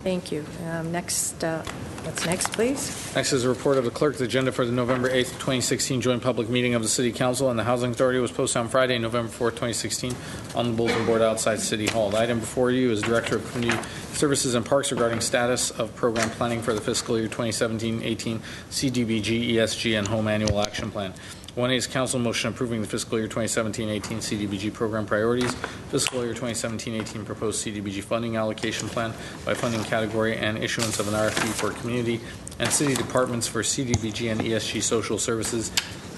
Thank you. What's next, please? Next is a report of the clerk. The agenda for the November 8th, 2016 joint public meeting of the City Council and the Housing Authority was posted on Friday, November 4th, 2016 on the bulletin board outside City Hall. The item before you is Director of Community Services and Parks regarding status of program planning for the fiscal year 2017-18 CDBG, ESG, and Home Annual Action Plan. 1A is council motion approving the fiscal year 2017-18 CDBG program priorities, fiscal year 2017-18 proposed CDBG funding allocation plan by funding category, and issuance of an RFP for community and city departments for CDBG and ESG social services,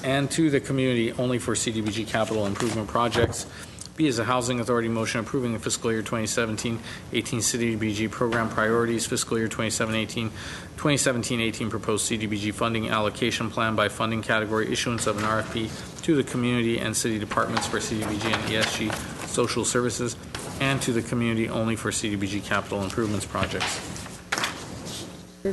and to the community only for CDBG capital improvement projects. B is a Housing Authority motion approving the fiscal year 2017-18 CDBG program priorities, fiscal year 2017-18 proposed CDBG funding allocation plan by funding category, issuance of an RFP to the community and city departments for CDBG and ESG social services, and to the community only for CDBG capital improvements projects.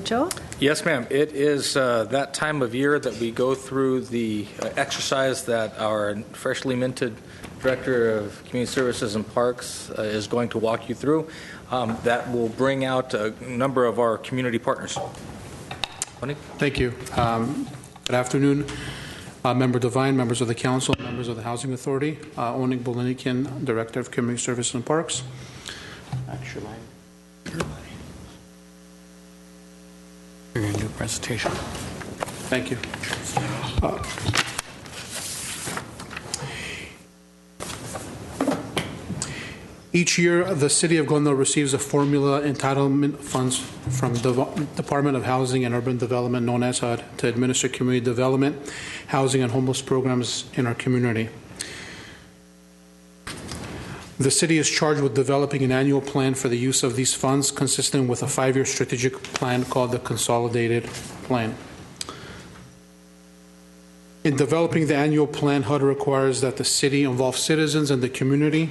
Joe? Yes, ma'am. It is that time of year that we go through the exercise that our freshly minted Director of Community Services and Parks is going to walk you through. That will bring out a number of our community partners. Tony? Thank you. Good afternoon, Member Devine, members of the Council, members of the Housing Authority. Onik Bolinikin, Director of Community Services and Parks. Actually, you're going to do a presentation. Thank you. Each year, the City of Glendale receives a formula entitlement funds from the Department of Housing and Urban Development, known as HUD, to administer community development, housing, and homeless programs in our community. The City is charged with developing an annual plan for the use of these funds, consistent with a 5-year strategic plan called the Consolidated Plan. In developing the annual plan, HUD requires that the City involve citizens and the community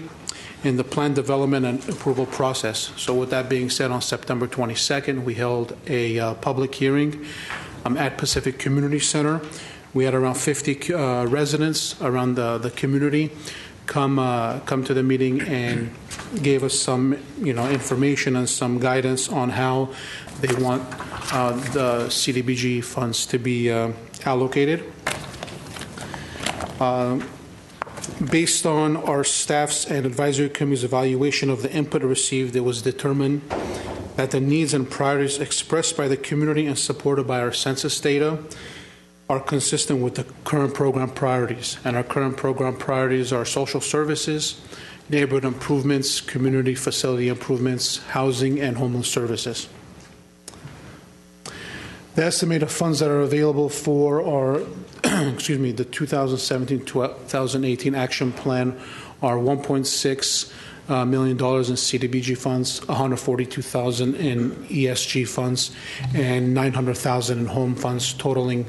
in the plan development and approval process. So with that being said, on September 22nd, we held a public hearing at Pacific Community Center. We had around 50 residents around the community come to the meeting and gave us some information and some guidance on how they want the CDBG funds to be allocated. Based on our staff's and advisory committee's evaluation of the input received, it was determined that the needs and priorities expressed by the community and supported by our census data are consistent with the current program priorities. And our current program priorities are social services, neighborhood improvements, community facility improvements, housing, and homeless services. The estimated funds that are available for our the 2017-2018 action plan are $1.6 million in CDBG funds, $142,000 in ESG funds, and $900,000 in home funds, totaling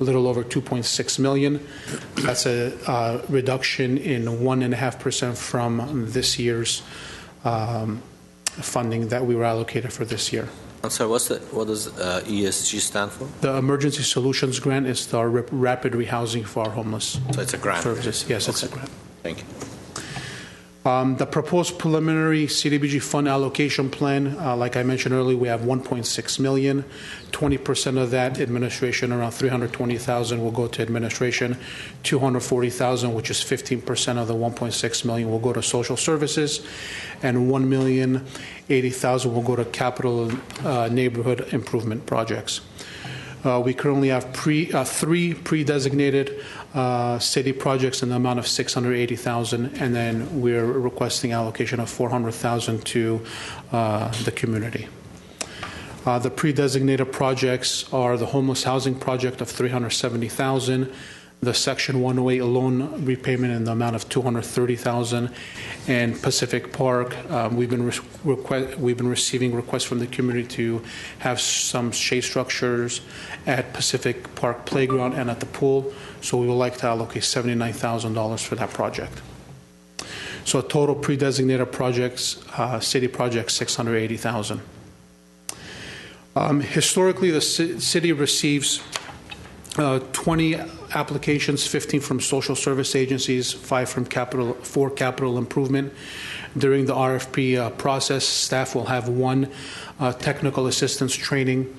a little over $2.6 million. That's a reduction in 1.5% from this year's funding that we were allocated for this year. I'm sorry, what does ESG stand for? The Emergency Solutions Grant is our rapid rehousing for our homeless. So it's a grant? Services. Yes, okay. It's a grant. Thank you. The proposed preliminary CDBG fund allocation plan, like I mentioned earlier, we have $1.6 million. 20% of that administration, around $320,000, will go to administration. $240,000, which is 15% of the $1.6 million, will go to social services, and $1,080,000 will go to capital neighborhood improvement projects. We currently have 3 pre-designated city projects in the amount of $680,000, and then we're requesting allocation of $400,000 to the community. The pre-designated projects are the homeless housing project of $370,000, the Section 108 loan repayment in the amount of $230,000, and Pacific Park. We've been receiving requests from the community to have some shade structures at Pacific Park Playground and at the pool. So we would like to allocate $79,000 for that project. So total pre-designated projects, city projects, $680,000. Historically, the city receives 20 applications, 15 from social service agencies, 4 capital improvement. During the RFP process, staff will have 1 technical assistance training.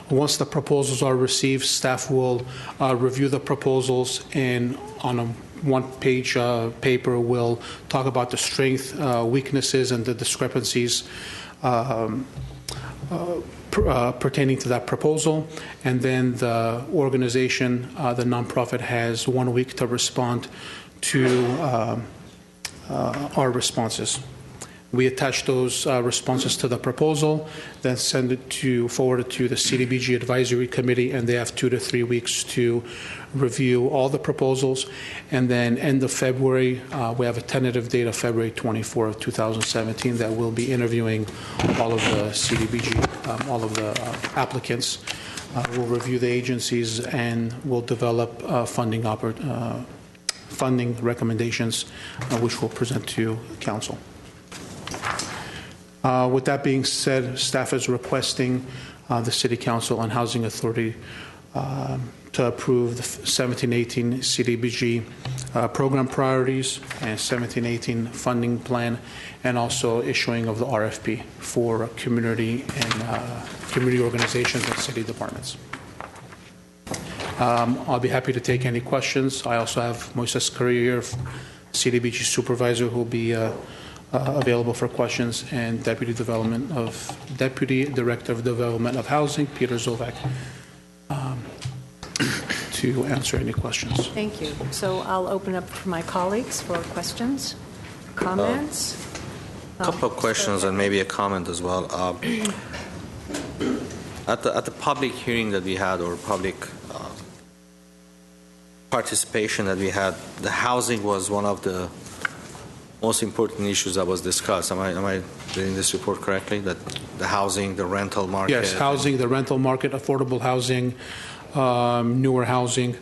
Once the proposals are received, staff will review the proposals and on a one-page paper will talk about the strengths, weaknesses, and the discrepancies pertaining to that proposal, and then the organization, the nonprofit, has 1 week to respond to our responses. We attach those responses to the proposal, then forward it to the CDBG Advisory Committee, and they have 2 to 3 weeks to review all the proposals. And then end of February, we have a tentative date of February 24 of 2017 that we'll be interviewing all of the CDBG, all of the applicants. We'll review the agencies and we'll develop funding recommendations, which we'll present to council. With that being said, staff is requesting the City Council and Housing Authority to approve the 17-18 CDBG program priorities and 17-18 funding plan, and also issuing of the RFP for community and community organizations and city departments. I'll be happy to take any questions. I also have Moises Carrillo, CDBG supervisor, who will be available for questions, and Deputy Director of Development of Housing, Peter Zovak, to answer any questions. Thank you. So I'll open up for my colleagues for questions, comments. A couple of questions and maybe a comment as well. At the public hearing that we had, or public participation that we had, the housing was one of the most important issues that was discussed. Am I reading this report correctly? That the housing, the rental market? Yes, housing, the rental market, affordable housing, newer housing,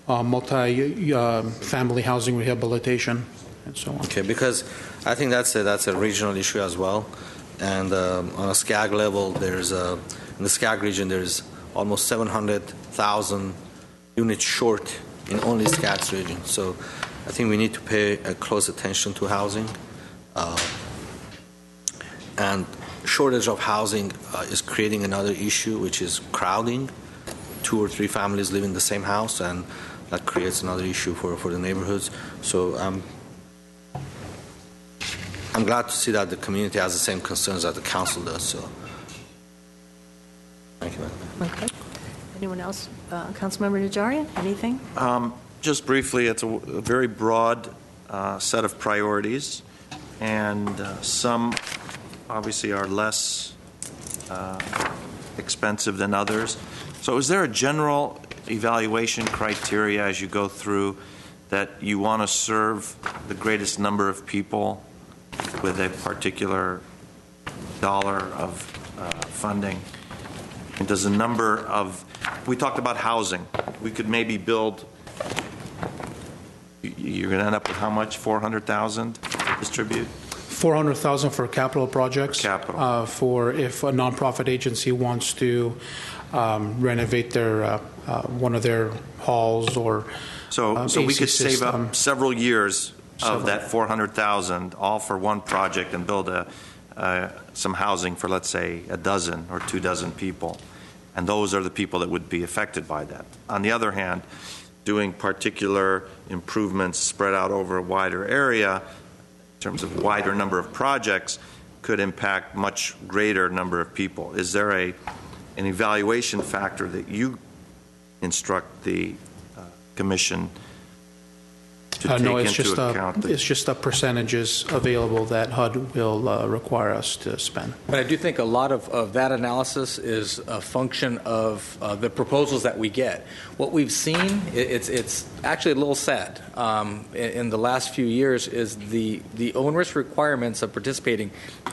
multi-family housing rehabilitation, and so on. Okay, because I think that's a regional issue as well. And on a SCAG level, in the SCAG region, there's almost 700,000 units short in only SCAG's region. So I think we need to pay a close attention to housing. And shortage of housing is creating another issue, which is crowding. 2 or 3 families live in the same house, and that creates another issue for the neighborhoods. So I'm glad to see that the community has the same concerns that the council does. So thank you. Okay. Anyone else? Councilmember Najarian, anything? Just briefly, it's a very broad set of priorities, and some obviously are less expensive than others. So is there a general evaluation criteria as you go through that you want to serve the greatest number of people with a particular dollar of funding? And does the number of, we talked about housing, we could maybe build, you're going to end up with how much, 400,000 to distribute? 400,000 for capital projects. Capital. For if a nonprofit agency wants to renovate their one of their halls or so we could save system. up several years of that 400,000 all for one project and build some housing for, let's say, a dozen or 2 dozen people, and those are the people that would be affected by that. On the other hand, doing particular improvements spread out over a wider area in terms of wider number of projects could impact much greater number of people. Is there an evaluation factor that you instruct the commission to take no, it's into just account? it's just the percentages available that HUD will require us to spend. But I do think a lot of that analysis is a function of the proposals that we get. What we've seen, it's actually a little sad in the last few years, is the onerous requirements of participating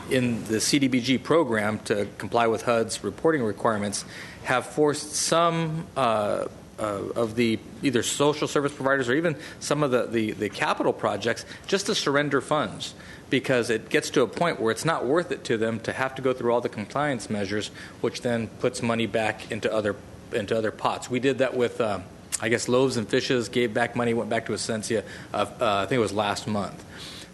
in the CDBG program to comply with HUD's reporting requirements have forced some of the either social service providers or even some of the capital projects just to surrender funds, because it gets to a point where it's not worth it to them to have to go through all the compliance measures, which then puts money back into other pots. We did that with I guess, loaves and fishes, gave back money, went back to Ascensia, I think it was last month.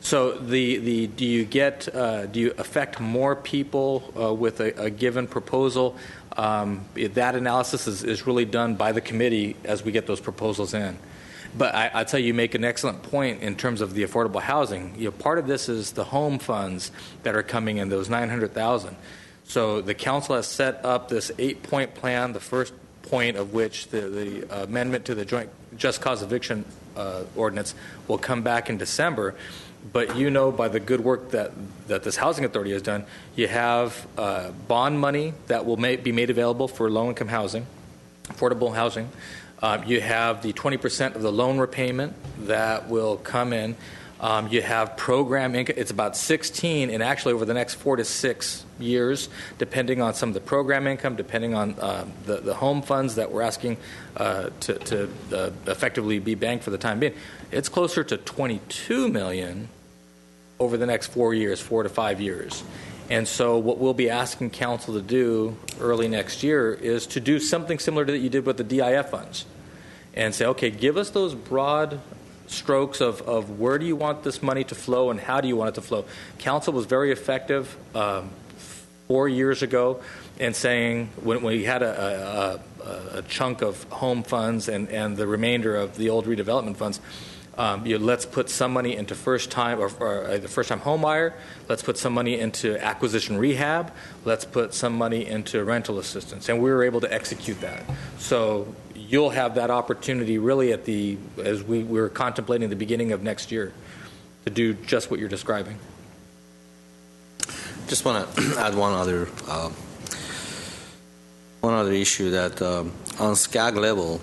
So do you affect more people with a given proposal? That analysis is really done by the committee as we get those proposals in. But I tell you make an excellent point in terms of the affordable housing. Part of this is the home funds that are coming in, those $900,000. So the council has set up this 8-point plan, the first point of which the amendment to the joint just cause eviction ordinance will come back in December. But by the good work that this housing authority has done, you have bond money that will be made available for low-income housing, affordable housing. You have the 20% of the loan repayment that will come in. You have program income. It's about 16, and actually over the next 4 to 6 years, depending on some of the program income, depending on the home funds that we're asking to effectively be banked for the time being, it's closer to $22 million over the next 4 to 5 years. And so what we'll be asking council to do early next year is to do something similar to that you did with the DIF funds and say, okay, give us those broad strokes of where do you want this money to flow and how do you want it to flow. Council was very effective 4 years ago in saying when we had a chunk of home funds and the remainder of the old redevelopment funds, let's put some money into first-time or the first-time home buyer. Let's put some money into acquisition rehab. Let's put some money into rental assistance, and we were able to execute that. So you'll have that opportunity really as we were contemplating the beginning of next year to do just what you're describing. Just want to add one other issue that on SCAG level,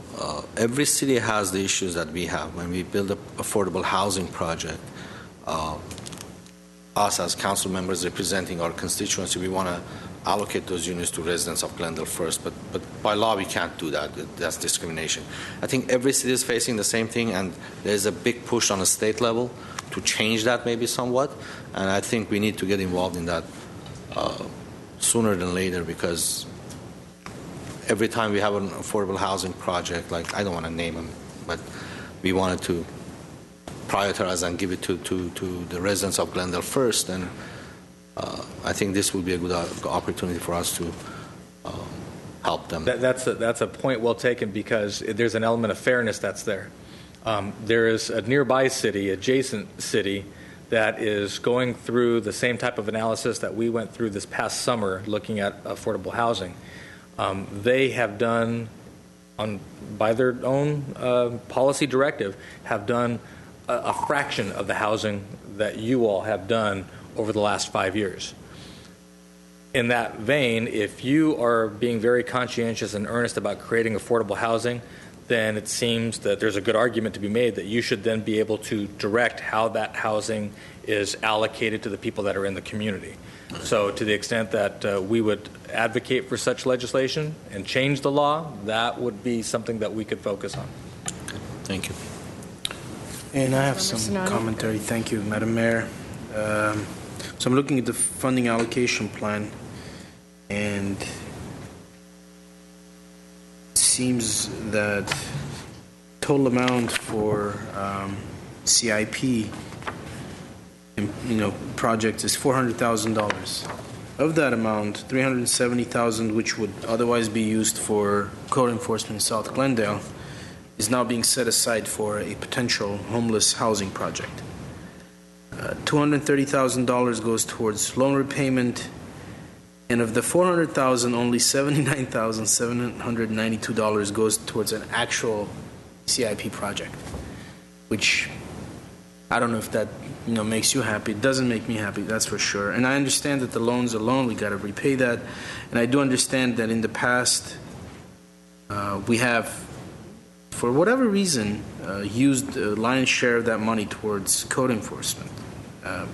every city has the issues that we have. When we build an affordable housing project, us as council members representing our constituency, we want to allocate those units to residents of Glendale first, but by law we can't do that. That's discrimination. I think every city is facing the same thing, and there's a big push on a state level to change that maybe somewhat, and I think we need to get involved in that sooner than later, because every time we have an affordable housing project, like I don't want to name them, but we wanted to prioritize and give it to the residents of Glendale first, and I think this would be a good opportunity for us to help them. That's a point well taken, because there's an element of fairness that's there. There is a nearby city, adjacent city, that is going through the same type of analysis that we went through this past summer looking at affordable housing. They have done, by their own policy directive, have done a fraction of the housing that you all have done over the last 5 years. In that vein, if you are being very conscientious and earnest about creating affordable housing, then it seems that there's a good argument to be made that you should then be able to direct how that housing is allocated to the people that are in the community. So to the extent that we would advocate for such legislation and change the law, that would be something that we could focus on. Thank you. And I have some commentary. Thank you, Madam Mayor. So I'm looking at the funding allocation plan, and it seems that total amount for CIP projects is $400,000. Of that amount, $370,000, which would otherwise be used for code enforcement in South Glendale, is now being set aside for a potential homeless housing project. $230,000 goes towards loan repayment, and of the $400,000, only $79,792 goes towards an actual CIP project, which I don't know if that makes you happy. It doesn't make me happy, that's for sure. And I understand that the loan's a loan, we got to repay that, and I do understand that in the past we have, for whatever reason, used the lion's share of that money towards code enforcement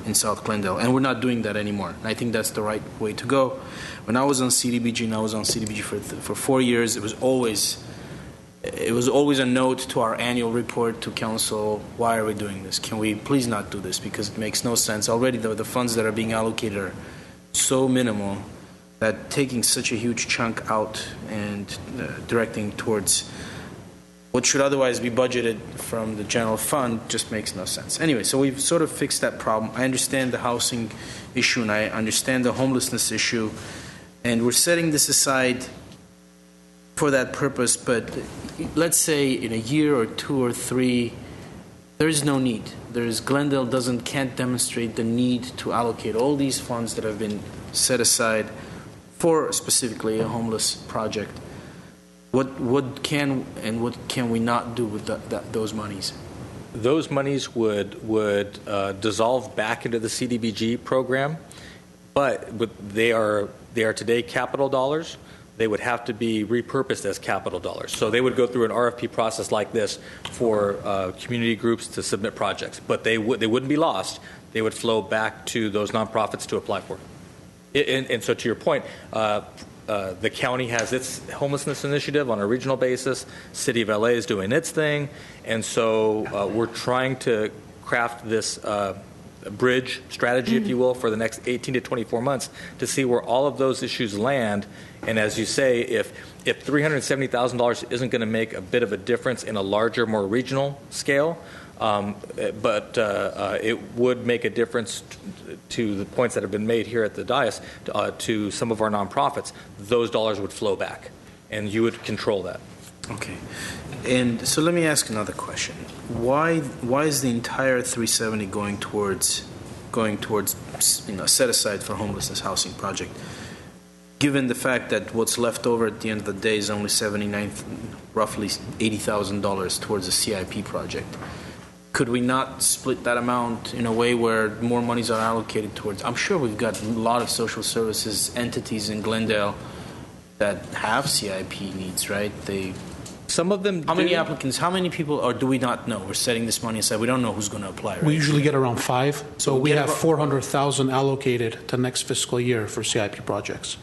in South Glendale, and we're not doing that anymore. And I think that's the right way to go. When I was on CDBG, and I was on CDBG for 4 years, it was always a note to our annual report to council: why are we doing this? Can we please not do this? Because it makes no sense. Already the funds that are being allocated are so minimal that taking such a huge chunk out and directing towards what should otherwise be budgeted from the general fund just makes no sense. Anyway, so we've sort of fixed that problem. I understand the housing issue, and I understand the homelessness issue, and we're setting this aside for that purpose, but let's say in a year or 2 or 3, there is no need. Glendale can't demonstrate the need to allocate all these funds that have been set aside for specifically a homeless project. What can we not do with those monies? Those monies would dissolve back into the CDBG program, but they are today capital dollars. They would have to be repurposed as capital dollars. So they would go through an RFP process like this for community groups to submit projects, but they wouldn't be lost. They would flow back to those nonprofits to apply for. And so to your point, the county has its homelessness initiative on a regional basis. City of LA is doing its thing. And so we're trying to craft this bridge strategy, if you will, for the next 18 to 24 months to see where all of those issues land. And as you say, if $370,000 isn't going to make a bit of a difference in a larger, more regional scale, but it would make a difference to the points that have been made here at the dais to some of our nonprofits. Those dollars would flow back, and you would control that. Okay, and so let me ask another question: Why is the entire 370 going towards set aside for homelessness housing project? Given the fact that what's left over at the end of the day is only roughly $80,000 towards a CIP project. Could we not split that amount in a way where more monies are allocated towards? I'm sure we've got a lot of social services entities in Glendale that have CIP needs, right? Some of them. How many applicants? How many people? Or do we not know? We're setting this money aside. We don't know who's going to apply. Right? We usually get around 5. So we have 400,000 allocated to next fiscal year for CIP projects.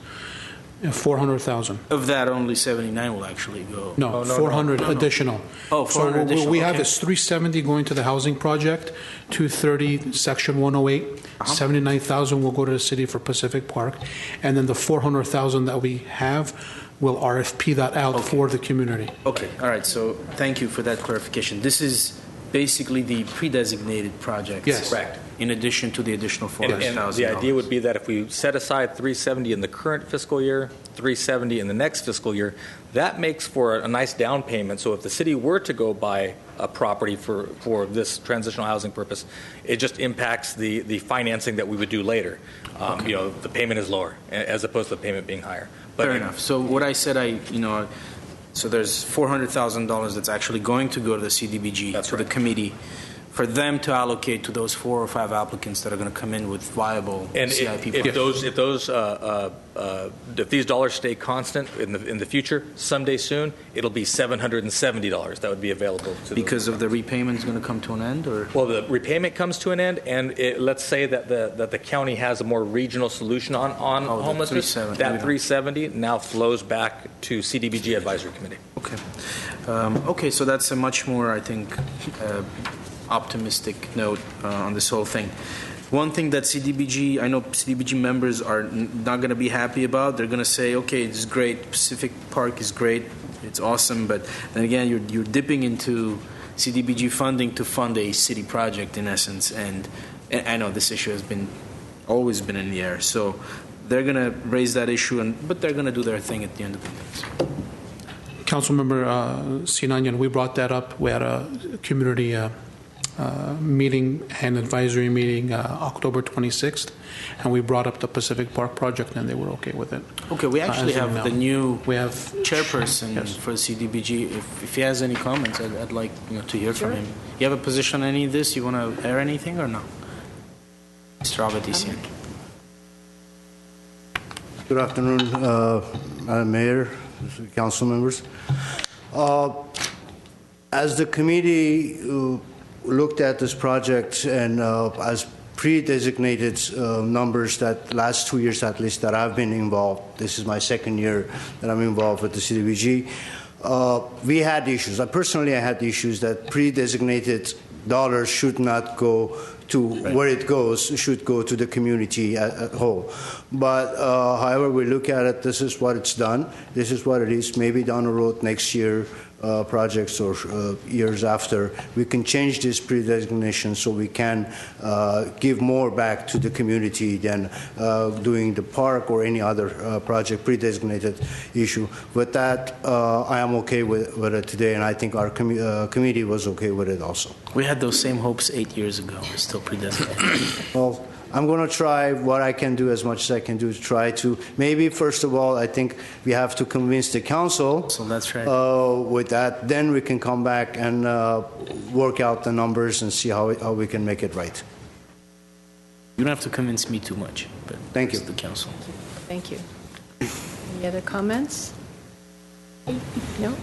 400,000. Of that, only 79 will actually go. No, 400 additional. Oh, 400 additional. So we have okay. this 370 going to the housing project, 230 Section 108, 79,000 will go to the city for Pacific Park, and then the 400,000 that we have will RFP that out for the community. Okay, all right. So thank you for that clarification. This is basically the pre-designated projects. Yes. Correct. In addition to the additional $400,000. And the idea would be that if we set aside 370 in the current fiscal year, 370 in the next fiscal year, that makes for a nice down payment. So if the city were to go buy a property for this transitional housing purpose, it just impacts the financing that we would do later. The payment is lower as opposed to the payment being higher. But fair enough. So what I said, so there's $400,000 that's actually going to go to the CDBG, that's to right. the committee, for them to allocate to those 4 or 5 applicants that are going to come in with viable and CIP if projects. if these dollars stay constant in the future, someday soon, it'll be $770 that would be available to Because of the repayment is going to come to an end, or? Well, the repayment comes to an end, and let's say that the county has a more regional solution on homelessness. That 370 now flows back to CDBG Advisory Committee. Okay. Okay, so that's a much more, I think, optimistic note on this whole thing. One thing that I know CDBG members are not going to be happy about. They're going to say, okay, it's great, Pacific Park is great, it's awesome, but then again, you're dipping into CDBG funding to fund a city project in essence, and I know this issue has always been in the air. So they're going to raise that issue, but they're going to do their thing at the end of the day. Councilmember Sinanian, we brought that up. We had a community meeting and advisory meeting October 26th, and we brought up the Pacific Park project, and they were okay with it. Okay, we actually have the new chairperson for the CDBG. If he has any comments, I'd like to hear from him. You have a position on any of this? You want to air anything or no? Mr. Abedisian. Good afternoon, Madam Mayor, council members. As the committee looked at this project and as pre-designated numbers that last 2 years at least that I've been involved, this is my second year that I'm involved with the CDBG, we had issues. I had issues that pre-designated dollars should not go to where it goes, should go to the community at whole. But however we look at it, this is what it's done. This is what it is. Maybe down the road next year projects or years after, we can change this pre-designation so we can give more back to the community than doing the park or any other project pre-designated issue. With that, I am okay with it today, and I think our committee was okay with it also. We had those same hopes 8 years ago. We're still predesignated. Well, I'm going to try what I can do as much as I can do to try to, maybe first of all, I think we have to convince the council. So that's right. With that, then we can come back and work out the numbers and see how we can make it right. You don't have to convince me too much, but Thank you. it's the council. Thank you. Any other comments? No?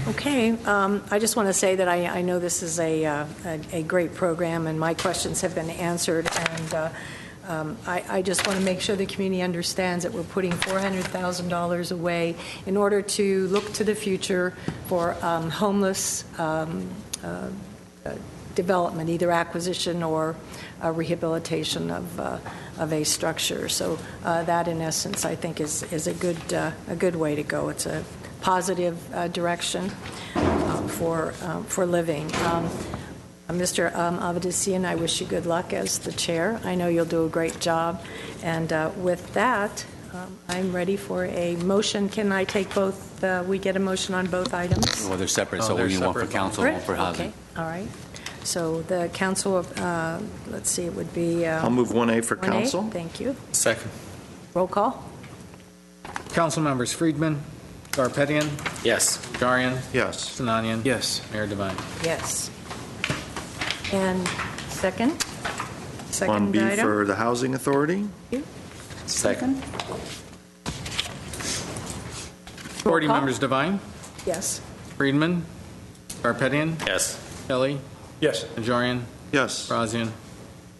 Okay. I just want to say that I know this is a great program, and my questions have been answered, and I just want to make sure the community understands that we're putting $400,000 away in order to look to the future for homeless development, either acquisition or rehabilitation of a structure. So that, in essence, I think is a good way to go. It's a positive direction for living. Mr. Avedissian, I wish you good luck as the chair. I know you'll do a great job. And with that, I'm ready for a motion. Can I take both? We get a motion on both items? Well, they're separate, so we need one for council, one for housing. Okay, all right. So the council of, let's see, it would be... I'll move 1A for 1A. council. Thank you. Second. Roll call? Council members Friedman, Garpetian, Yes. Najarian, Yes. Sinanian. Yes. Mayor Devine. Yes. And second 1B item? for the Housing Authority. Second. Authority call? members Devine, Yes. Friedman, Garpetian, Yes. Kelly, Yes. Najarian, Yes. Brazian,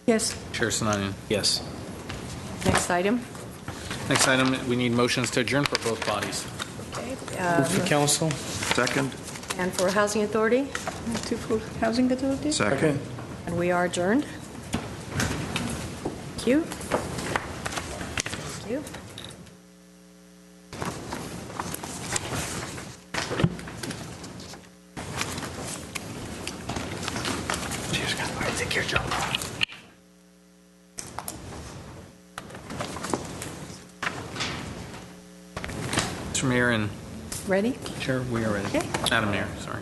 Yes. Chair Sinanian. Yes. Next item? Next item, we need motions to adjourn for both bodies. Okay. For council? Second. And for Housing Authority? To for Housing Authority? Second. And we are adjourned. Thank you. Thank you. Take care, Joe. Mr. Mayor and Ready? Chair, we are ready. Okay. Madam Mayor, sorry.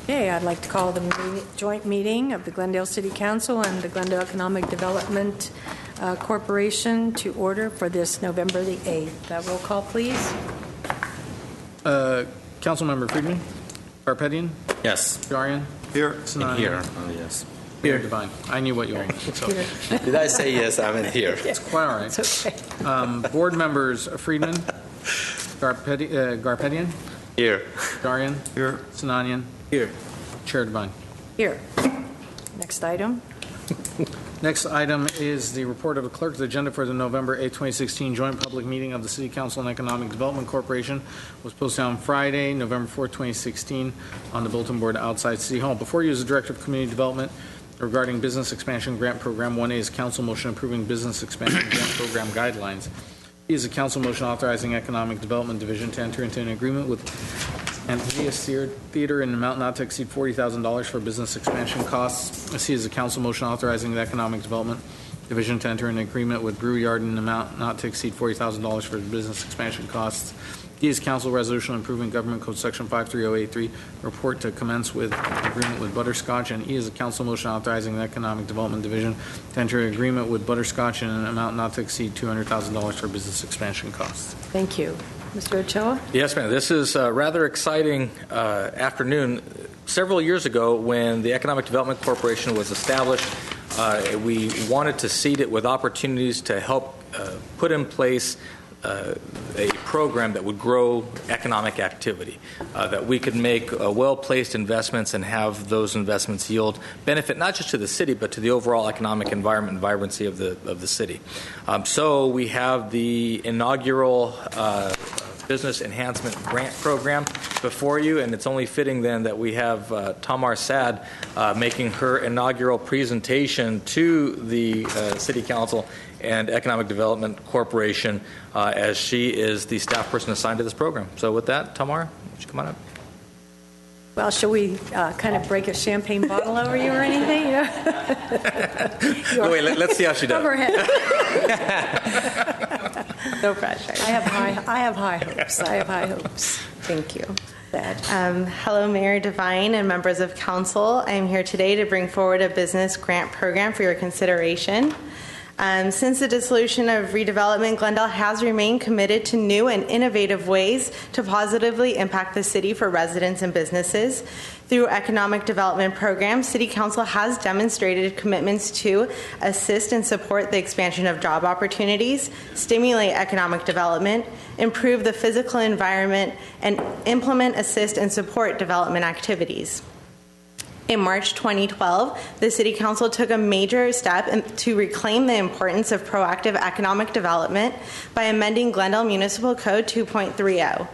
Okay, I'd like to call the joint meeting of the Glendale City Council and the Glendale Economic Development Corporation to order for this November the 8th. Roll call, please. Councilmember Friedman, Garpetian, Yes. Najarian, Here. Sinanian. Here. Oh, yes. Mayor Devine. I knew what you were going to say. Peter. Did I say yes? I meant here. It's quite all right. It's okay. Board members Friedman, Garpetian, Here. Najarian, Here. Sinanian, Here. Chair Devine. Here. Next item. Next item is the report of the clerk. The agenda for the November 8, 2016 joint public meeting of the City Council and Economic Development Corporation was posted on Friday, November 4, 2016 on the bulletin board outside City Hall. Before you is the Director of Community Development regarding Business Expansion Grant Program. 1A is council motion approving Business Expansion Grant Program guidelines. B is a council motion authorizing Economic Development Division to enter into an agreement with Amphitheater Theater in an amount not to exceed $40,000 for business expansion costs. C is a council motion authorizing the Economic Development Division to enter an agreement with Brew Yard in an amount not to exceed $40,000 for business expansion costs. D is council resolution improving Government Code Section 53083 report to commence with agreement with Butterscotch. And E is a council motion authorizing the Economic Development Division to enter an agreement with Butterscotch in an amount not to exceed $200,000 for business expansion costs. Thank you. Mr. Ochoa? Yes, ma'am. This is a rather exciting afternoon. Several years ago, when the Economic Development Corporation was established, we wanted to seed it with opportunities to help put in place a program that would grow economic activity, that we could make well-placed investments and have those investments yield benefit not just to the city but to the overall economic environment and vibrancy of the city. So we have the inaugural Business Enhancement Grant Program before you, and it's only fitting then that we have Tamar Sad making her inaugural presentation to the City Council and Economic Development Corporation as she is the staff person assigned to this program. So with that, Tamar, would you come on up? Well, shall we kind of break a champagne bottle over you or anything? You know? Wait, let's see how she does. Go ahead. No pressure. I have high hopes. I have high hopes. Thank you. That Hello, Mayor Devine and members of council. I am here today to bring forward a business grant program for your consideration. Since the dissolution of redevelopment, Glendale has remained committed to new and innovative ways to positively impact the city for residents and businesses. Through economic development programs, City Council has demonstrated commitments to assist and support the expansion of job opportunities, stimulate economic development, improve the physical environment, and implement, assist, and support development activities. In March 2012, the City Council took a major step to reclaim the importance of proactive economic development by amending Glendale Municipal Code 2.30.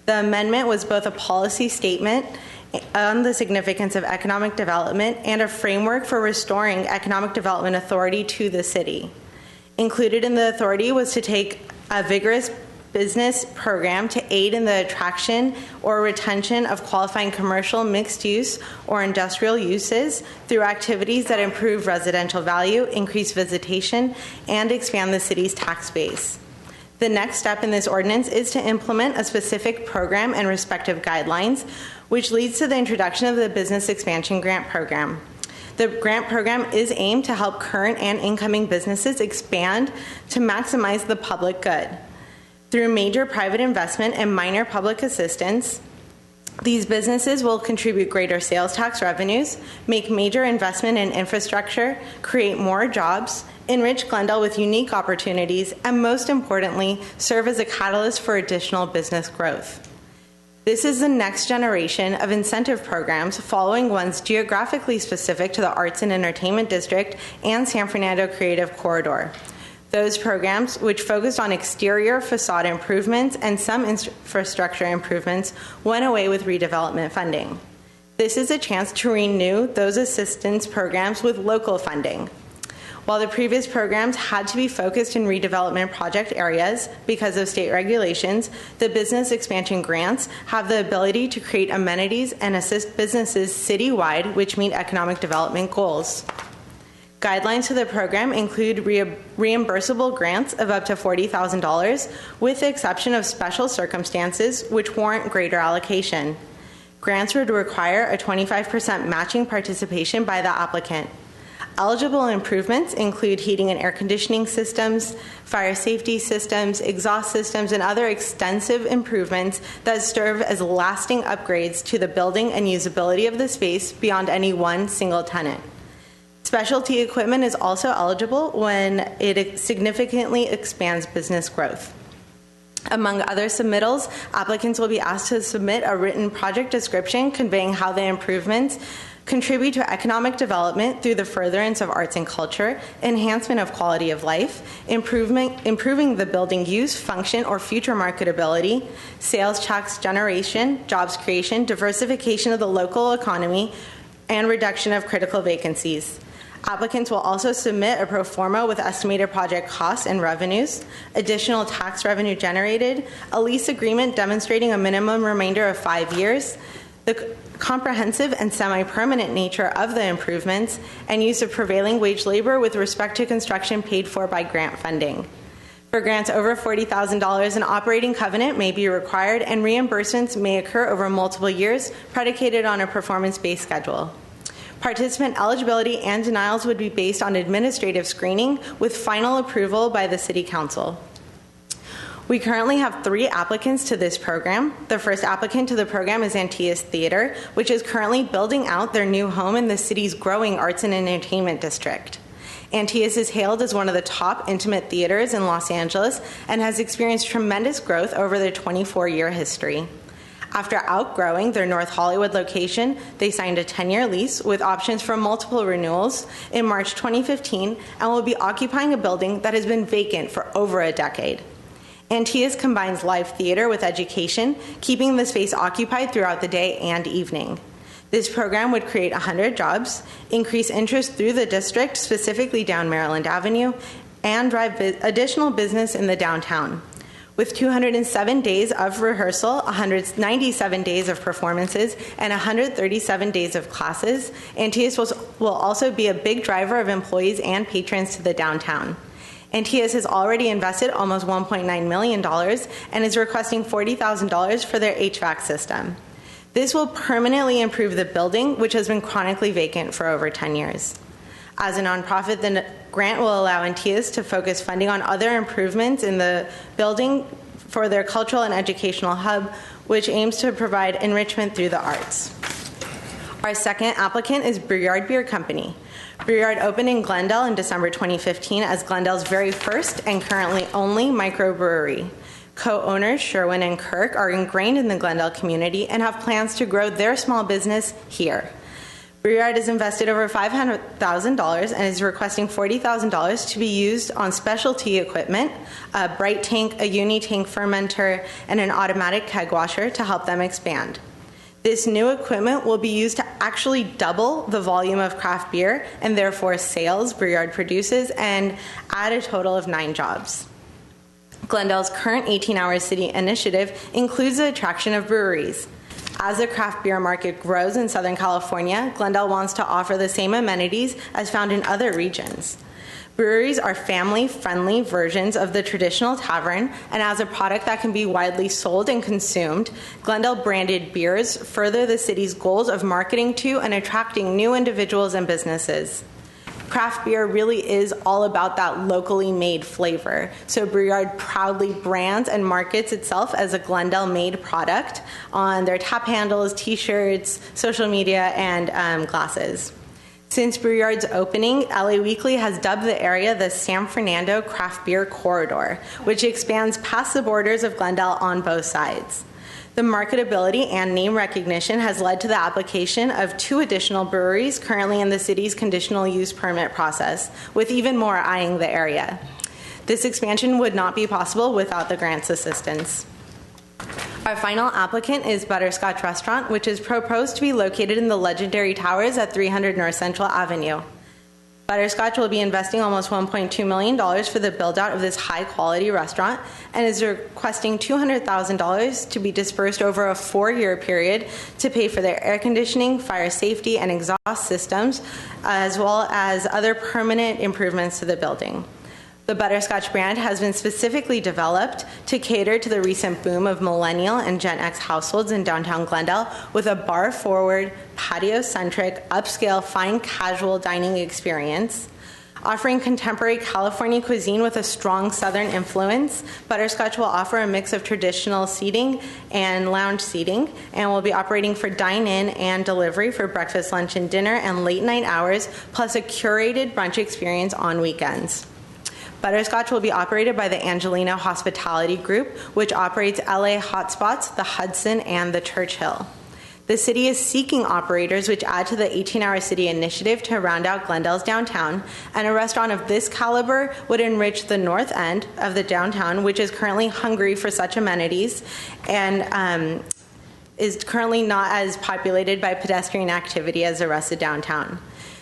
The amendment was both a policy statement on the significance of economic development and a framework for restoring economic development authority to the city. Included in the authority was to take a vigorous business program to aid in the attraction or retention of qualifying commercial, mixed use, or industrial uses through activities that improve residential value, increase visitation, and expand the city's tax base. The next step in this ordinance is to implement a specific program and respective guidelines, which leads to the introduction of the Business Expansion Grant Program. The grant program is aimed to help current and incoming businesses expand to maximize the public good. Through major private investment and minor public assistance, these businesses will contribute greater sales tax revenues, make major investment in infrastructure, create more jobs, enrich Glendale with unique opportunities, and most importantly, serve as a catalyst for additional business growth. This is the next generation of incentive programs following ones geographically specific to the Arts and Entertainment District and San Fernando Creative Corridor. Those programs, which focused on exterior facade improvements and some infrastructure improvements, went away with redevelopment funding. This is a chance to renew those assistance programs with local funding. While the previous programs had to be focused in redevelopment project areas because of state regulations, the business expansion grants have the ability to create amenities and assist businesses citywide which meet economic development goals. Guidelines to the program include reimbursable grants of up to $40,000 with the exception of special circumstances which warrant greater allocation. Grants would require a 25% matching participation by the applicant. Eligible improvements include heating and air conditioning systems, fire safety systems, exhaust systems, and other extensive improvements that serve as lasting upgrades to the building and usability of the space beyond any one single tenant. Specialty equipment is also eligible when it significantly expands business growth. Among other submittals, applicants will be asked to submit a written project description conveying how the improvements contribute to economic development through the furtherance of arts and culture, enhancement of quality of life, improving the building use, function, or future marketability, sales tax generation, jobs creation, diversification of the local economy, and reduction of critical vacancies. Applicants will also submit a pro forma with estimated project costs and revenues, additional tax revenue generated, a lease agreement demonstrating a minimum remainder of 5 years, the comprehensive and semi-permanent nature of the improvements, and use of prevailing wage labor with respect to construction paid for by grant funding. For grants over $40,000, an operating covenant may be required and reimbursements may occur over multiple years predicated on a performance-based schedule. Participant eligibility and denials would be based on administrative screening with final approval by the City Council. We currently have 3 applicants to this program. The first applicant to the program is Antilles Theater, which is currently building out their new home in the city's growing arts and entertainment district. Antilles is hailed as one of the top intimate theaters in Los Angeles and has experienced tremendous growth over their 24-year history. After outgrowing their North Hollywood location, they signed a 10-year lease with options for multiple renewals in March 2015 and will be occupying a building that has been vacant for over a decade. Antilles combines live theater with education, keeping the space occupied throughout the day and evening. This program would create 100 jobs, increase interest through the district, specifically down Maryland Avenue, and drive additional business in the downtown. With 207 days of rehearsal, 197 days of performances, and 137 days of classes, Antaeus will also be a big driver of employees and patrons to the downtown. Antaeus has already invested almost $1.9 million and is requesting $40,000 for their HVAC system. This will permanently improve the building, which has been chronically vacant for over 10 years. As a nonprofit, the grant will allow Antaeus to focus funding on other improvements in the building for their cultural and educational hub, which aims to provide enrichment through the arts. Our second applicant is Bruyard Beer Company. Bruyard opened in Glendale in December 2015 as Glendale's very first and currently only microbrewery. Co-owners Sherwin and Kirk are ingrained in the Glendale community and have plans to grow their small business here. Bruyard has invested over $500,000 and is requesting $40,000 to be used on specialty equipment, a bright tank, a uni-tank fermenter, and an automatic keg washer to help them expand. This new equipment will be used to actually double the volume of craft beer and therefore sales Bruyard produces and add a total of 9 jobs. Glendale's current 18-hour city initiative includes the attraction of breweries. As the craft beer market grows in Southern California, Glendale wants to offer the same amenities as found in other regions. Breweries are family-friendly versions of the traditional tavern, and as a product that can be widely sold and consumed, Glendale-branded beers further the city's goals of marketing to and attracting new individuals and businesses. Craft beer really is all about that locally made flavor. So Bruyard proudly brands and markets itself as a Glendale-made product on their tap handles, t-shirts, social media, and glasses. Since Bruyard's opening, LA Weekly has dubbed the area the San Fernando Craft Beer Corridor, which expands past the borders of Glendale on both sides. The marketability and name recognition has led to the application of 2 additional breweries currently in the city's conditional use permit process, with even more eyeing the area. This expansion would not be possible without the grant's assistance. Our final applicant is Butterscotch Restaurant, which is proposed to be located in the legendary towers at 300 North Central Avenue. Butterscotch will be investing almost $1.2 million for the build-out of this high-quality restaurant and is requesting $200,000 to be dispersed over a 4-year period to pay for their air conditioning, fire safety, and exhaust systems, as well as other permanent improvements to the building. The Butterscotch brand has been specifically developed to cater to the recent boom of millennial and Gen X households in downtown Glendale with a bar-forward, patio-centric, upscale, fine casual dining experience. Offering contemporary California cuisine with a strong Southern influence, Butterscotch will offer a mix of traditional seating and lounge seating and will be operating for dine-in and delivery for breakfast, lunch, and dinner and late-night hours, plus a curated brunch experience on weekends. Butterscotch will be operated by the Angelino Hospitality Group, which operates LA Hotspots, the Hudson, and the Churchill. The city is seeking operators which add to the 18-hour city initiative to round out Glendale's downtown, and a restaurant of this caliber would enrich the north end of the downtown, which is currently hungry for such amenities and is currently not as populated by pedestrian activity as the rest of downtown.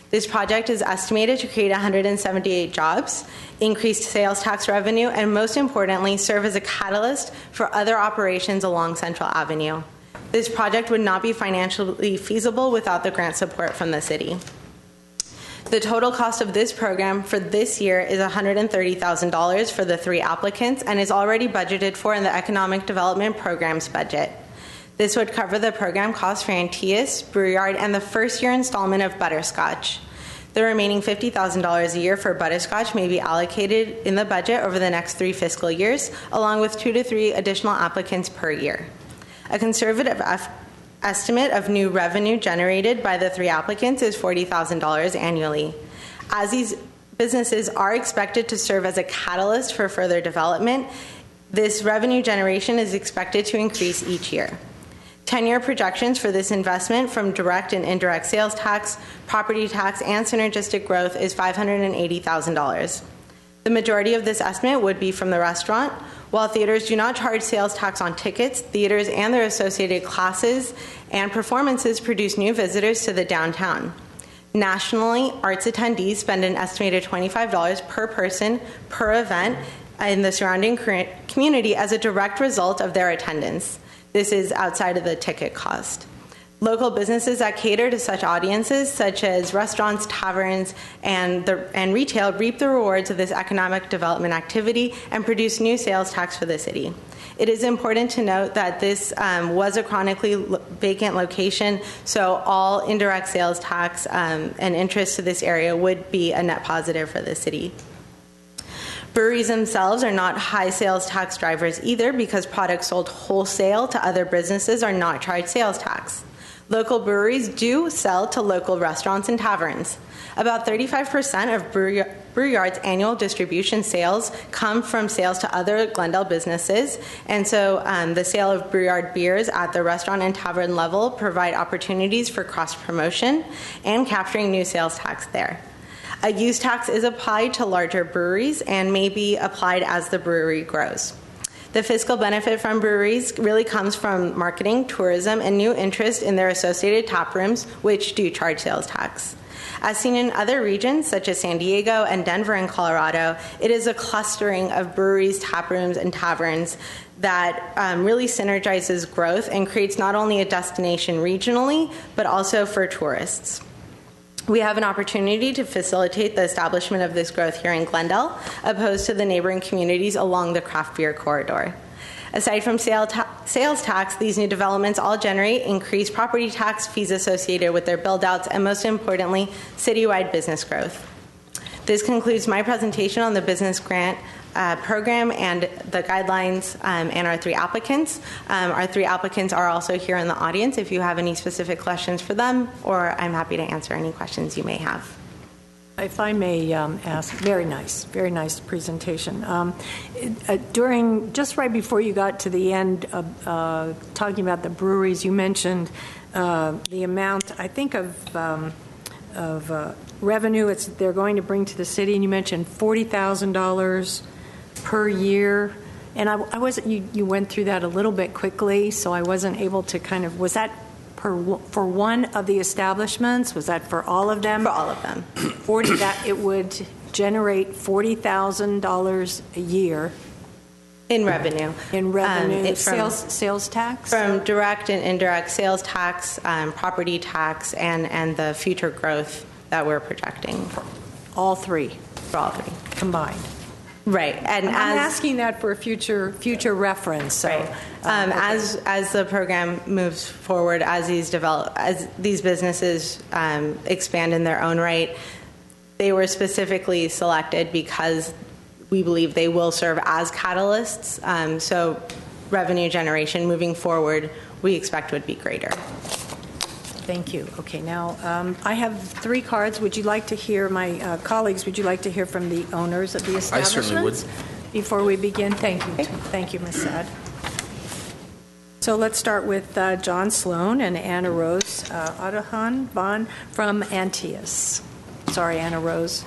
This project is estimated to create 178 jobs, increase sales tax revenue, and most importantly, serve as a catalyst for other operations along Central Avenue. This project would not be financially feasible without the grant support from the city. The total cost of this program for this year is $130,000 for the 3 applicants and is already budgeted for in the Economic Development Program's budget. This would cover the program costs for Antaeus, Bruyard, and the first-year installment of Butterscotch. The remaining $50,000 a year for Butterscotch may be allocated in the budget over the next 3 fiscal years, along with 2 to 3 additional applicants per year. A conservative estimate of new revenue generated by the 3 applicants is $40,000 annually. As these businesses are expected to serve as a catalyst for further development, this revenue generation is expected to increase each year. 10-year projections for this investment from direct and indirect sales tax, property tax, and synergistic growth is $580,000. The majority of this estimate would be from the restaurant. While theaters do not charge sales tax on tickets, theaters and their associated classes and performances produce new visitors to the downtown. Nationally, arts attendees spend an estimated $25 per person per event in the surrounding community as a direct result of their attendance. This is outside of the ticket cost. Local businesses that cater to such audiences, such as restaurants, taverns, and retail, reap the rewards of this economic development activity and produce new sales tax for the city. It is important to note that this was a chronically vacant location, so all indirect sales tax and interest to this area would be a net positive for the city. Breweries themselves are not high sales tax drivers either, because products sold wholesale to other businesses are not charged sales tax. Local breweries do sell to local restaurants and taverns. About 35% of Brewyard's annual distribution sales come from sales to other Glendale businesses, and so the sale of Brewyard beers at the restaurant and tavern level provide opportunities for cross-promotion and capturing new sales tax there. A use tax is applied to larger breweries and may be applied as the brewery grows. The fiscal benefit from breweries really comes from marketing, tourism, and new interest in their associated tap rooms, which do charge sales tax. As seen in other regions, such as San Diego and Denver in Colorado, it is a clustering of breweries, tap rooms, and taverns that really synergizes growth and creates not only a destination regionally, but also for tourists. We have an opportunity to facilitate the establishment of this growth here in Glendale, opposed to the neighboring communities along the craft beer corridor. Aside from sales tax, these new developments all generate increased property tax fees associated with their build-outs, and most importantly, citywide business growth. This concludes my presentation on the business grant program and the guidelines and our three applicants. Our three applicants are also here in the audience if you have any specific questions for them, or I'm happy to answer any questions you may have. If I may ask, very nice presentation. Just right before you got to the end of talking about the breweries, you mentioned the amount, I think, of revenue they're going to bring to the city, and you mentioned $40,000 per year. And I wasn't. You went through that a little bit quickly, so I wasn't able to kind of. Was that for one of the establishments? Was that for all of them? For all of them. That it would generate $40,000 a year in revenue. Sales tax? From direct and indirect sales tax, property tax, and the future growth that we're projecting. All three? For all three. Combined. Right, and I'm asking that for future reference. So, right. As the program moves forward, as these businesses expand in their own right, they were specifically selected because we believe they will serve as catalysts. So, revenue generation moving forward, we expect would be greater. Thank you. Okay, now I have three cards. Would you like to hear, my colleagues, would you like to hear from the owners of the establishments? I certainly would. Before we begin, thank you. Thank you, Ms. Saad. So let's start with John Sloan and Anna Rose Adahan Bond from Antaeus. Sorry, Anna Rose.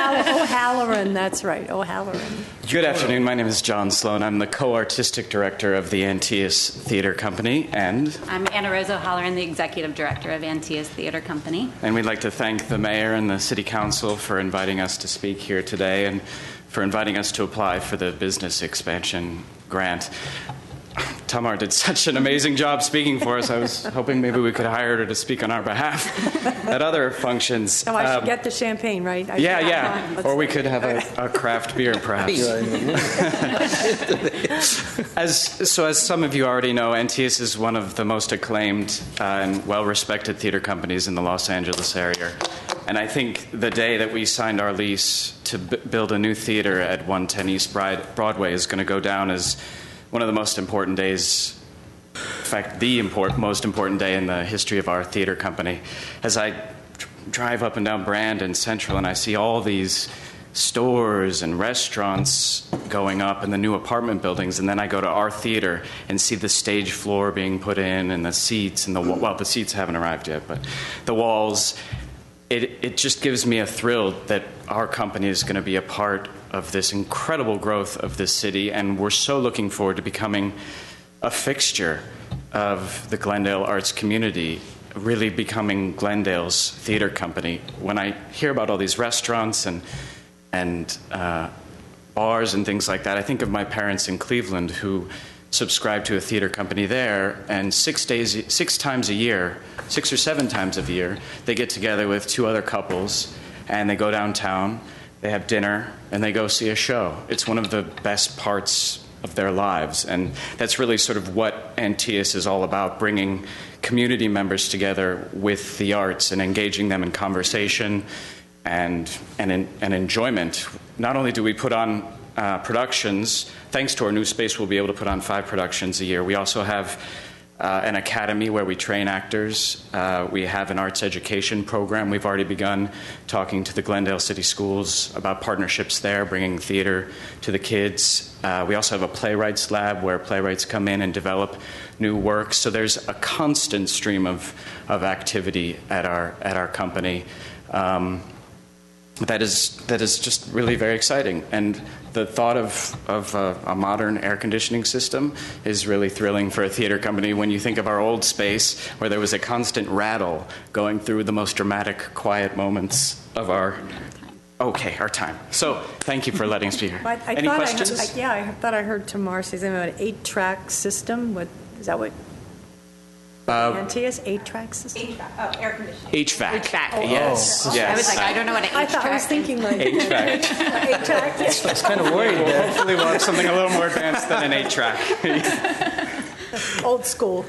O'Halloran, that's right, O'Halloran. Good afternoon. My name is John Sloan. I'm the co-artistic director of the Antaeus Theater Company, and I'm Anna Rose O'Halloran, the executive director of Antaeus Theater Company. And we'd like to thank the mayor and the city council for inviting us to speak here today and for inviting us to apply for the business expansion grant. Tamar did such an amazing job speaking for us. I was hoping maybe we could hire her to speak on our behalf at other functions. So I should get the champagne, right? Yeah. Or we could have a craft beer, perhaps. As some of you already know, Antaeus is one of the most acclaimed and well-respected theater companies in the Los Angeles area. And I think the day that we signed our lease to build a new theater at 110 East Broadway is going to go down as one of the most important days, in fact, the most important day in the history of our theater company. As I drive up and down Brand and Central and I see all these stores and restaurants going up in the new apartment buildings, and then I go to our theater and see the stage floor being put in and the seats and the seats haven't arrived yet, but the walls, it just gives me a thrill that our company is going to be a part of this incredible growth of this city, and we're so looking forward to becoming a fixture of the Glendale arts community, really becoming Glendale's theater company. When I hear about all these restaurants and bars and things like that. I think of my parents in Cleveland who subscribe to a theater company there, and 6 times a year, 6 or 7 times a year, they get together with 2 other couples and they go downtown, they have dinner, and they go see a show. It's one of the best parts of their lives, and that's really sort of what Antaeus is all about, bringing community members together with the arts and engaging them in conversation and enjoyment. Not only do we put on productions, thanks to our new space, we'll be able to put on 5 productions a year. We also have an academy where we train actors. We have an arts education program. We've already begun talking to the Glendale City Schools about partnerships there, bringing theater to the kids. We also have a playwrights lab where playwrights come in and develop new works. So there's a constant stream of activity at our company. That is just really very exciting. And the thought of a modern air conditioning system is really thrilling for a theater company when you think of our old space where there was a constant rattle going through the most dramatic, quiet moments of our time. So thank you for letting us be here. Any questions? I thought I heard Tamar say something about an 8-track system. Is that what? Antaeus 8-track system? Air conditioning. HVAC. Yes. Yes. I was like, I don't know what an HVAC I was thinking like HVAC. 8-track. I was kind of worried there. Hopefully we'll have something a little more advanced than an 8-track. Old school.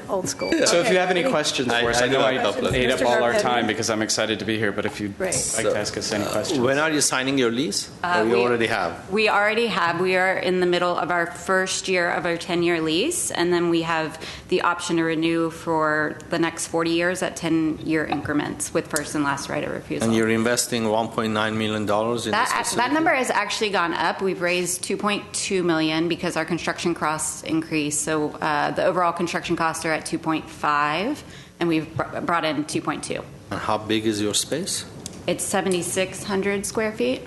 So if you have any questions for us, I know I ate up all our Mr. time because I'm excited to be here, but if you'd like to ask us any questions. When are you signing your lease? Or you already have? We already have. We are in the middle of our first year of our 10-year lease, and then we have the option to renew for the next 40 years at 10-year increments with first and last right of refusal. And you're investing $1.9 million in this facility? That number has actually gone up. We've raised $2.2 million because our construction costs increased. So the overall construction costs are at 2.5, and we've brought in 2.2. And how big is your space? It's 7,600 square feet.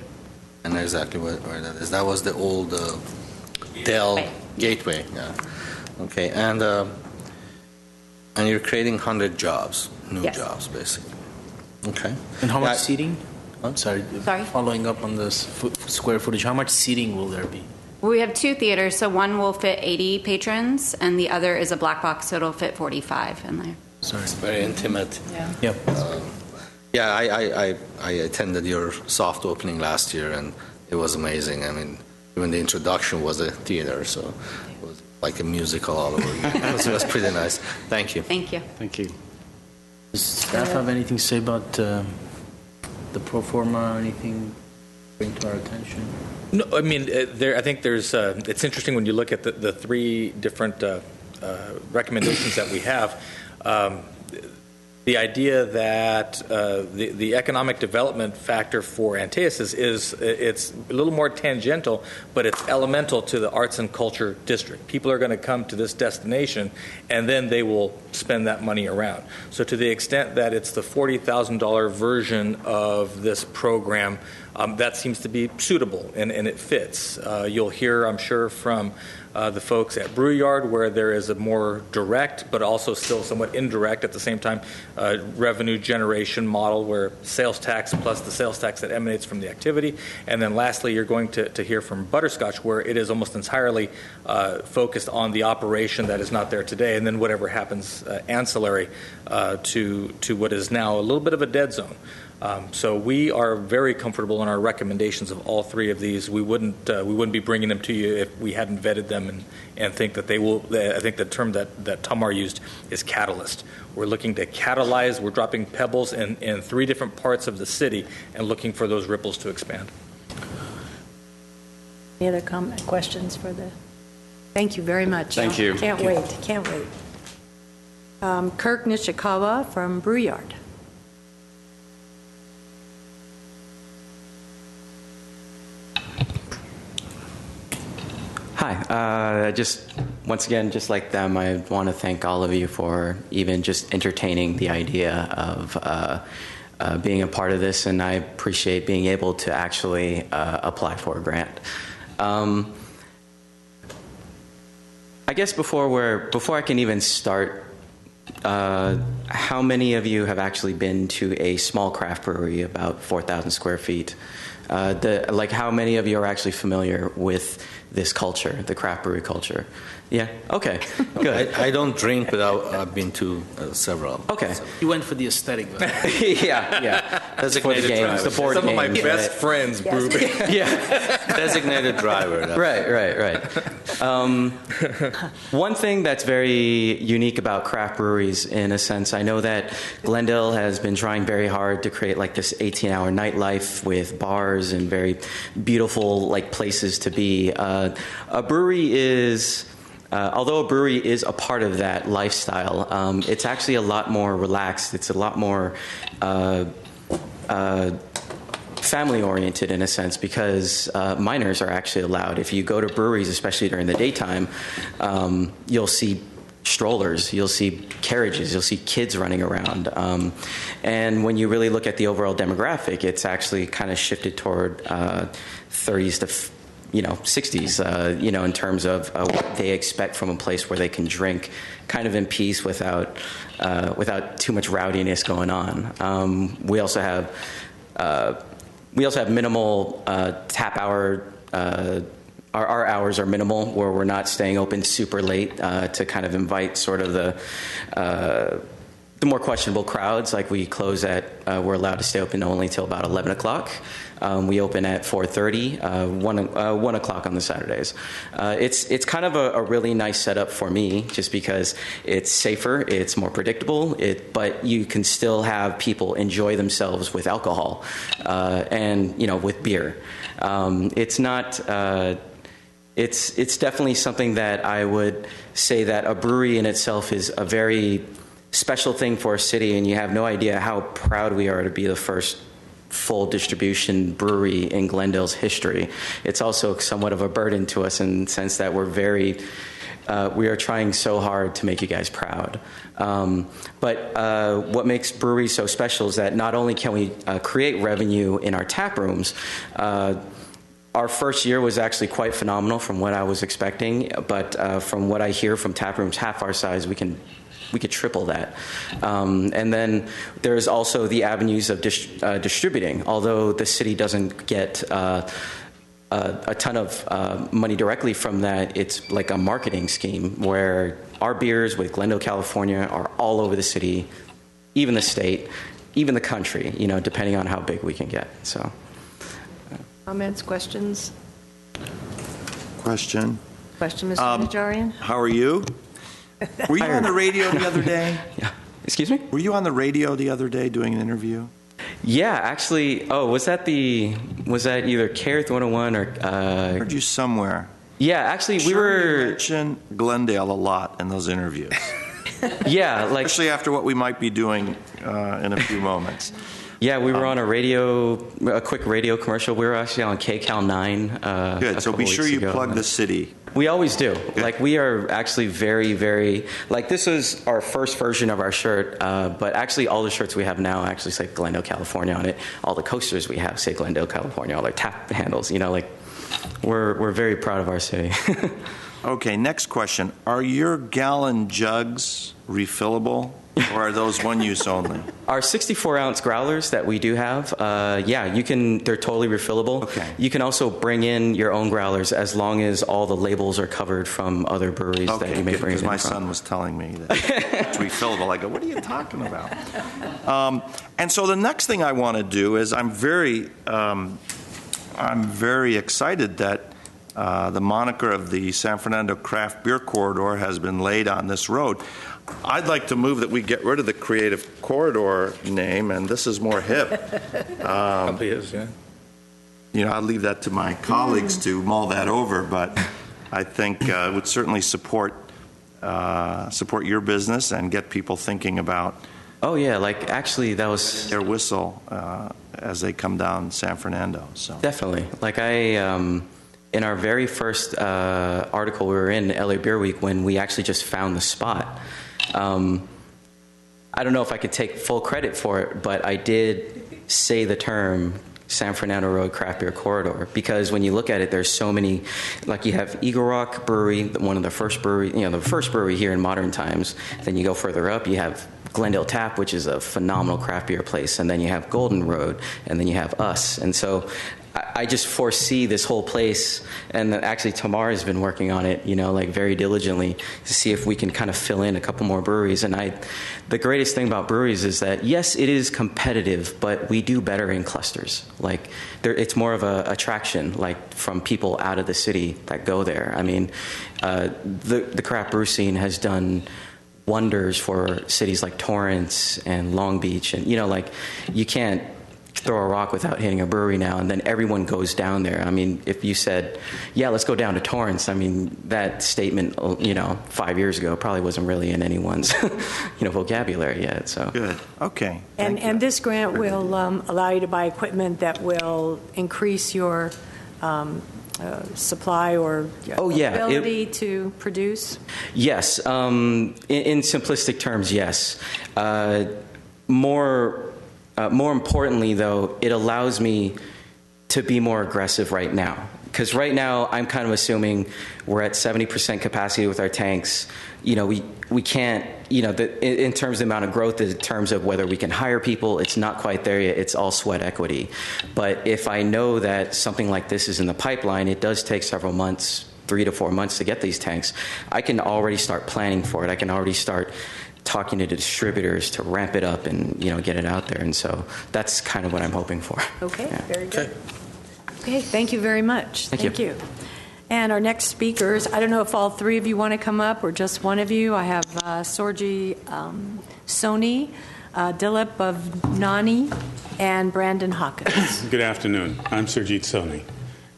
And exactly where that is. That was the old Dell Gateway. Yeah. Okay. And you're creating 100 jobs, new jobs, basically. Okay. And how much seating? Sorry. Sorry? Following up on this square footage, how much seating will there be? We have 2 theaters, so one will fit 80 patrons, and the other is a black box, so it'll fit 45 in there. Sorry. It's very intimate. Yeah. Yep. I attended your soft opening last year, and it was amazing. I mean, even the introduction was a theater, so it was like a musical all over again. It was pretty nice. Thank you. Thank you. Thank you. Does staff have anything to say about the pro forma or anything bring to our attention? No, I mean, I think there's. It's interesting when you look at the 3 different recommendations that we have. The idea that the economic development factor for Antaeus is it's a little more tangential, but it's elemental to the arts and culture district. People are going to come to this destination, and then they will spend that money around. So to the extent that it's the $40,000 version of this program, that seems to be suitable, and it fits. You'll hear, I'm sure, from the folks at Brew Yard, where there is a more direct, but also still somewhat indirect at the same time, revenue generation model where sales tax plus the sales tax that emanates from the activity. And then lastly, you're going to hear from Butterscotch, where it is almost entirely focused on the operation that is not there today, and then whatever happens ancillary to what is now a little bit of a dead zone. So we are very comfortable in our recommendations of all 3 of these. We wouldn't be bringing them to you if we hadn't vetted them and think that they will. I think the term that Tamar used is catalyst. We're looking to catalyze. We're dropping pebbles in 3 different parts of the city and looking for those ripples to expand. Any other questions for the? Thank you very much. Thank you. Can't wait. Kirk Nishikawa from Brew Yard. Hi. Just once again, just like them, I want to thank all of you for even just entertaining the idea of being a part of this, and I appreciate being able to actually apply for a grant. I guess before I can even start how many of you have actually been to a small craft brewery about 4,000 square feet? How many of you are actually familiar with this culture, the craft brewery culture? Yeah? Okay, good. I don't drink, but I've been to several. Okay. You went for the aesthetic, though. Yeah. Designated games, driver. the board Some of my games, best right? friends brew. Yeah. Designated driver. Right. One thing that's very unique about craft breweries, in a sense, I know that Glendale has been trying very hard to create like this 18-hour nightlife with bars and very beautiful like places to be. A brewery is. Although a brewery is a part of that lifestyle, it's actually a lot more relaxed. It's a lot more family-oriented in a sense because minors are actually allowed. If you go to breweries, especially during the daytime, you'll see strollers, you'll see carriages, you'll see kids running around. And when you really look at the overall demographic, it's actually kind of shifted toward 30s to 60s, in terms of what they expect from a place where they can drink kind of in peace without too much rowdiness going on. We also have minimal tap hour. Our hours are minimal, where we're not staying open super late to kind of invite sort of the more questionable crowds. Like we're allowed to stay open only till about 11 o'clock. We open at 4:30, 1 o'clock on the Saturdays. It's kind of a really nice setup for me, just because it's safer, it's more predictable, but you can still have people enjoy themselves with alcohol and with beer. It's not. It's definitely something that I would say that a brewery in itself is a very special thing for a city, and you have no idea how proud we are to be the first full distribution brewery in Glendale's history. It's also somewhat of a burden to us in the sense that we are trying so hard to make you guys proud. But what makes breweries so special is that not only can we create revenue in our tap rooms, our first year was actually quite phenomenal from what I was expecting, but from what I hear from tap rooms half our size, we could triple that. And then there's also the avenues of distributing. Although the city doesn't get a ton of money directly from that, it's like a marketing scheme where our beers with Glendale, California are all over the city, even the state, even the country, depending on how big we can get. So. Comments, questions? Question, Mr. Najarian? how are you? Were you on the radio the other day? Yeah. Excuse me? Were you on the radio the other day doing an interview? Yeah, actually. Oh, was that either Careth 101 or? I heard you somewhere. Yeah, actually, You mention Glendale a lot in those interviews. Yeah, especially after what we might be doing in a few moments. Yeah, we were on a quick radio commercial. We were actually on KCAL 9. Good. So be sure you plug the city. We always do. Good. We are actually very, very, this is our first version of our shirt, but actually all the shirts we have now actually say Glendale, California on it. All the coasters we have say Glendale, California. All our tap handles, we're very proud of our city. Okay, next question. Are your gallon jugs refillable, or are those one use only? Our 64-ounce growlers that we do have, they're totally refillable. Okay. You can also bring in your own growlers as long as all the labels are covered from other breweries that you may bring in from. Because my son was telling me that it's refillable. I go, what are you talking about? And so the next thing I want to do is I'm very excited that the moniker of the San Fernando Craft Beer Corridor has been laid on this road. I'd like to move that we get rid of the Creative Corridor name, and this is more hip. Probably is, yeah. I'll leave that to my colleagues to mull that over, but I think it would certainly support your business and get people thinking about. Oh yeah, actually that was their whistle as they come down San Fernando. So definitely, in our very first article we were in LA Beer Week, when we actually just found the spot. I don't know if I could take full credit for it, but I did say the term San Fernando Road craft beer corridor, because when you look at it, there's so many, like you have Eagle Rock Brewery, one of the first brewery, the first brewery here in modern times. Then you go further up, you have Glendale Tap, which is a phenomenal craft beer place, and then you have Golden Road, and then you have us. And so I just foresee this whole place, and actually Tamar has been working on it, like very diligently to see if we can kind of fill in a couple more breweries. And the greatest thing about breweries is that, yes, it is competitive, but we do better in clusters. Like it's more of a attraction, like from people out of the city that go there. I mean, the craft brew scene has done wonders for cities like Torrance and Long Beach, and you can't throw a rock without hitting a brewery now, and then everyone goes down there. I mean, if you said, yeah, let's go down to Torrance, I mean, that statement, 5 years ago probably wasn't really in anyone's, vocabulary yet. So good. Okay. And this grant will allow you to buy equipment that will increase your supply or ability to produce? Yes. In simplistic terms, yes. More importantly, though, it allows me to be more aggressive right now. Because right now, I'm kind of assuming we're at 70% capacity with our tanks. We can't, in terms of the amount of growth, in terms of whether we can hire people, it's not quite there yet. It's all sweat equity. But if I know that something like this is in the pipeline, it does take several months, 3 to 4 months to get these tanks. I can already start planning for it. I can already start talking to the distributors to ramp it up and get it out there. And so that's kind of what I'm hoping for. Okay, very good. Okay, thank you very much. Thank you. And our next speakers, I don't know if all three of you want to come up or just one of you. I have Sorji Soni, Dilip Bhavnani, and Brandon Hawkins. Good afternoon. I'm Surjit Soni.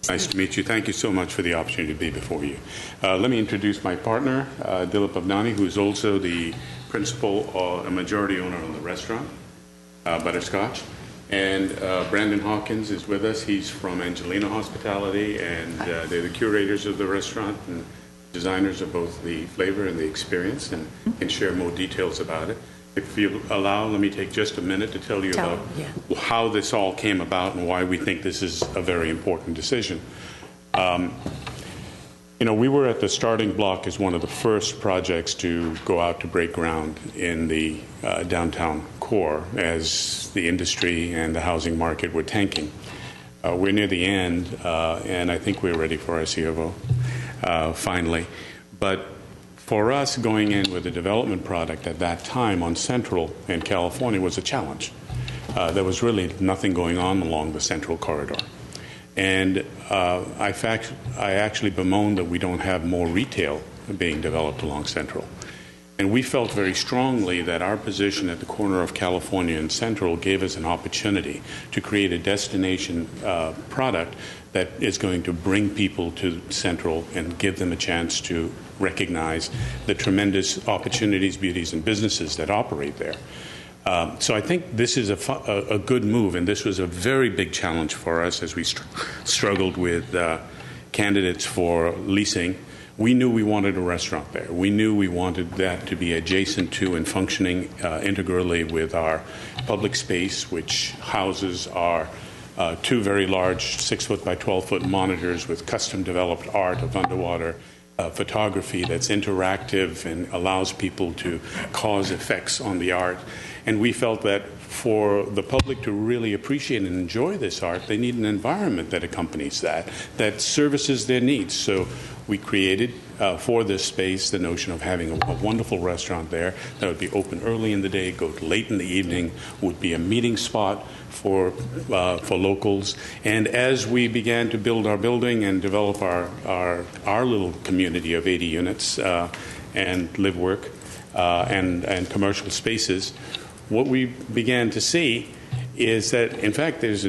Nice to meet you. Thank you so much for the opportunity to be before you. Let me introduce my partner, Dilip Bhavnani, who is also the principal or a majority owner of the restaurant, Butterscotch. And Brandon Hawkins is with us. He's from Angelina Hospitality, and they're the curators of the restaurant and designers of both the flavor and the experience, and can share more details about it. If you allow, let me take just a minute to tell you about how this all came about and why we think this is a very important decision. We were at the starting block as one of the first projects to go out to break ground in the downtown core as the industry and the housing market were tanking. We're near the end, and I think we're ready for our CFO, finally. But for us, going in with a development product at that time on Central in California was a challenge. There was really nothing going on along the Central corridor. And I actually bemoaned that we don't have more retail being developed along Central. And we felt very strongly that our position at the corner of California and Central gave us an opportunity to create a destination product that is going to bring people to Central and give them a chance to recognize the tremendous opportunities, beauties, and businesses that operate there. So I think this is a good move, and this was a very big challenge for us as we struggled with candidates for leasing. We knew we wanted a restaurant there. We knew we wanted that to be adjacent to and functioning integrally with our public space, which houses our 2 very large 6-foot by 12-foot monitors with custom-developed art of underwater photography that's interactive and allows people to cause effects on the art. And we felt that for the public to really appreciate and enjoy this art, they need an environment that accompanies that services their needs. So we created for this space the notion of having a wonderful restaurant there that would be open early in the day, go late in the evening, would be a meeting spot for locals. And as we began to build our building and develop our little community of 80 units and live work and commercial spaces, what we began to see is that, in fact, there's a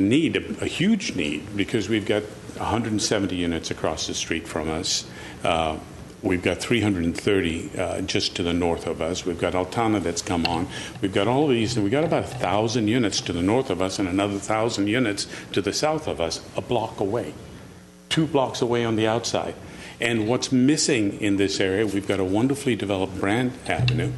huge need, because we've got 170 units across the street from us. We've got 330 just to the north of us. We've got Altana that's come on. We've got all of these, and we've got about 1,000 units to the north of us and another 1,000 units to the south of us, a block away, 2 blocks away on the outside. And what's missing in this area, we've got a wonderfully developed Brand Avenue,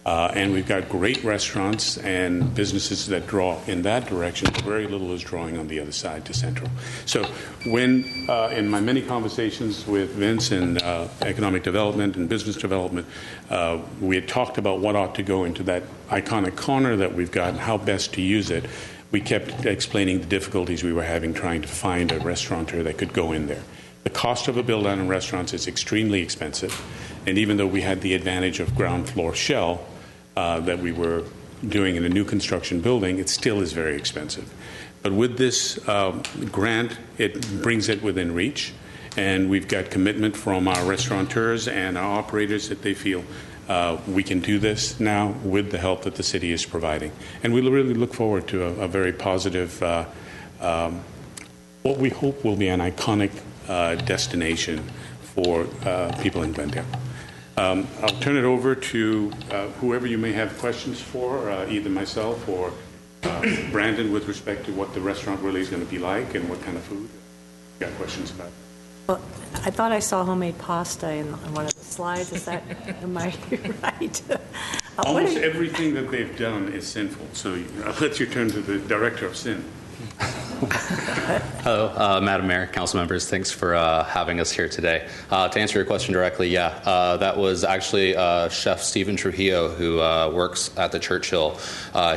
And we've got great restaurants and businesses that draw in that direction. Very little is drawing on the other side to Central. So when, in my many conversations with Vince in economic development and business development, we had talked about what ought to go into that iconic corner that we've got and how best to use it. We kept explaining the difficulties we were having trying to find a restaurateur that could go in there. The cost of a build-out in restaurants is extremely expensive. And even though we had the advantage of ground floor shell, that we were doing in a new construction building, it still is very expensive. But with this grant, it brings it within reach, and we've got commitment from our restaurateurs and our operators that they feel we can do this now with the help that the city is providing. And we really look forward to a very positive, what we hope will be an iconic destination for people in Glendale. I'll turn it over to whoever you may have questions for, either myself or Brandon, with respect to what the restaurant really is going to be like and what kind of food. Got questions about? Well, I thought I saw homemade pasta in one of the slides. Is that, am I right? Almost everything that they've done is sinful. So I'll let you turn to the director of sin. Hello, Madam Mayor, council members. Thanks for having us here today. To answer your question directly, that was actually Chef Stephen Trujillo, who works at the Churchill.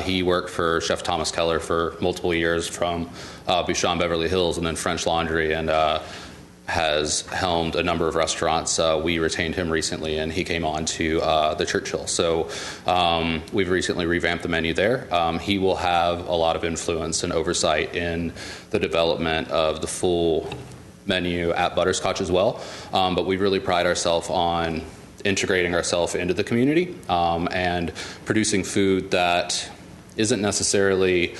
He worked for Chef Thomas Keller for multiple years from Bouchon Beverly Hills and then French Laundry, and has helmed a number of restaurants. We retained him recently, and he came on to the Churchill. So we've recently revamped the menu there. He will have a lot of influence and oversight in the development of the full menu at Butterscotch as well. But we really pride ourselves on integrating ourselves into the community and producing food that isn't necessarily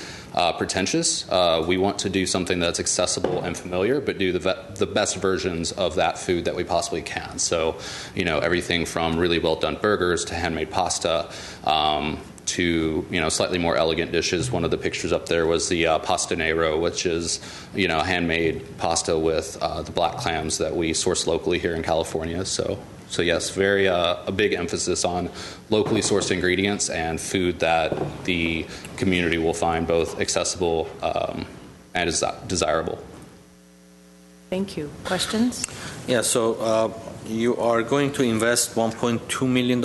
pretentious. We want to do something that's accessible and familiar, but do the best versions of that food that we possibly can. So, everything from really well done burgers to handmade pasta to slightly more elegant dishes. One of the pictures up there was the pasta nero, which is handmade pasta with the black clams that we source locally here in California. So yes, very a big emphasis on locally sourced ingredients and food that the community will find both accessible and desirable. Thank you. Questions? Yeah, so you are going to invest $1.2 million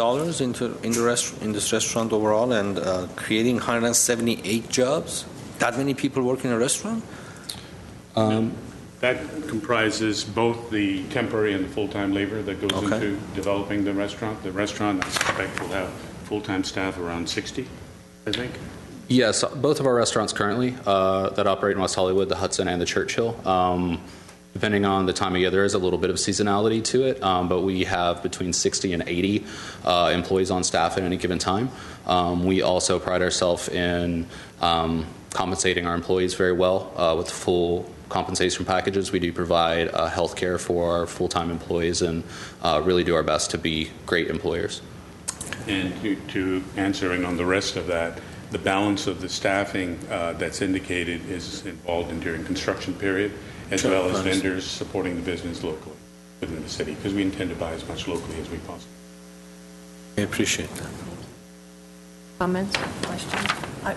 in this restaurant overall and creating 178 jobs? That many people work in a restaurant? That comprises both the temporary and the full-time labor that goes into developing the restaurant. The restaurant, I suspect, will have full-time staff around 60, I think. Yes, both of our restaurants currently that operate in West Hollywood, the Hudson and the Churchill. Depending on the time of year, there is a little bit of seasonality to it, but we have between 60 and 80 employees on staff at any given time. We also pride ourselves in compensating our employees very well with full compensation packages. We do provide health care for our full-time employees and really do our best to be great employers. And to answering on the rest of that, the balance of the staffing that's indicated is involved in during construction period, as well as vendors supporting the business locally within the city, because we intend to buy as much locally as we possibly can. I appreciate that. Comments? Questions?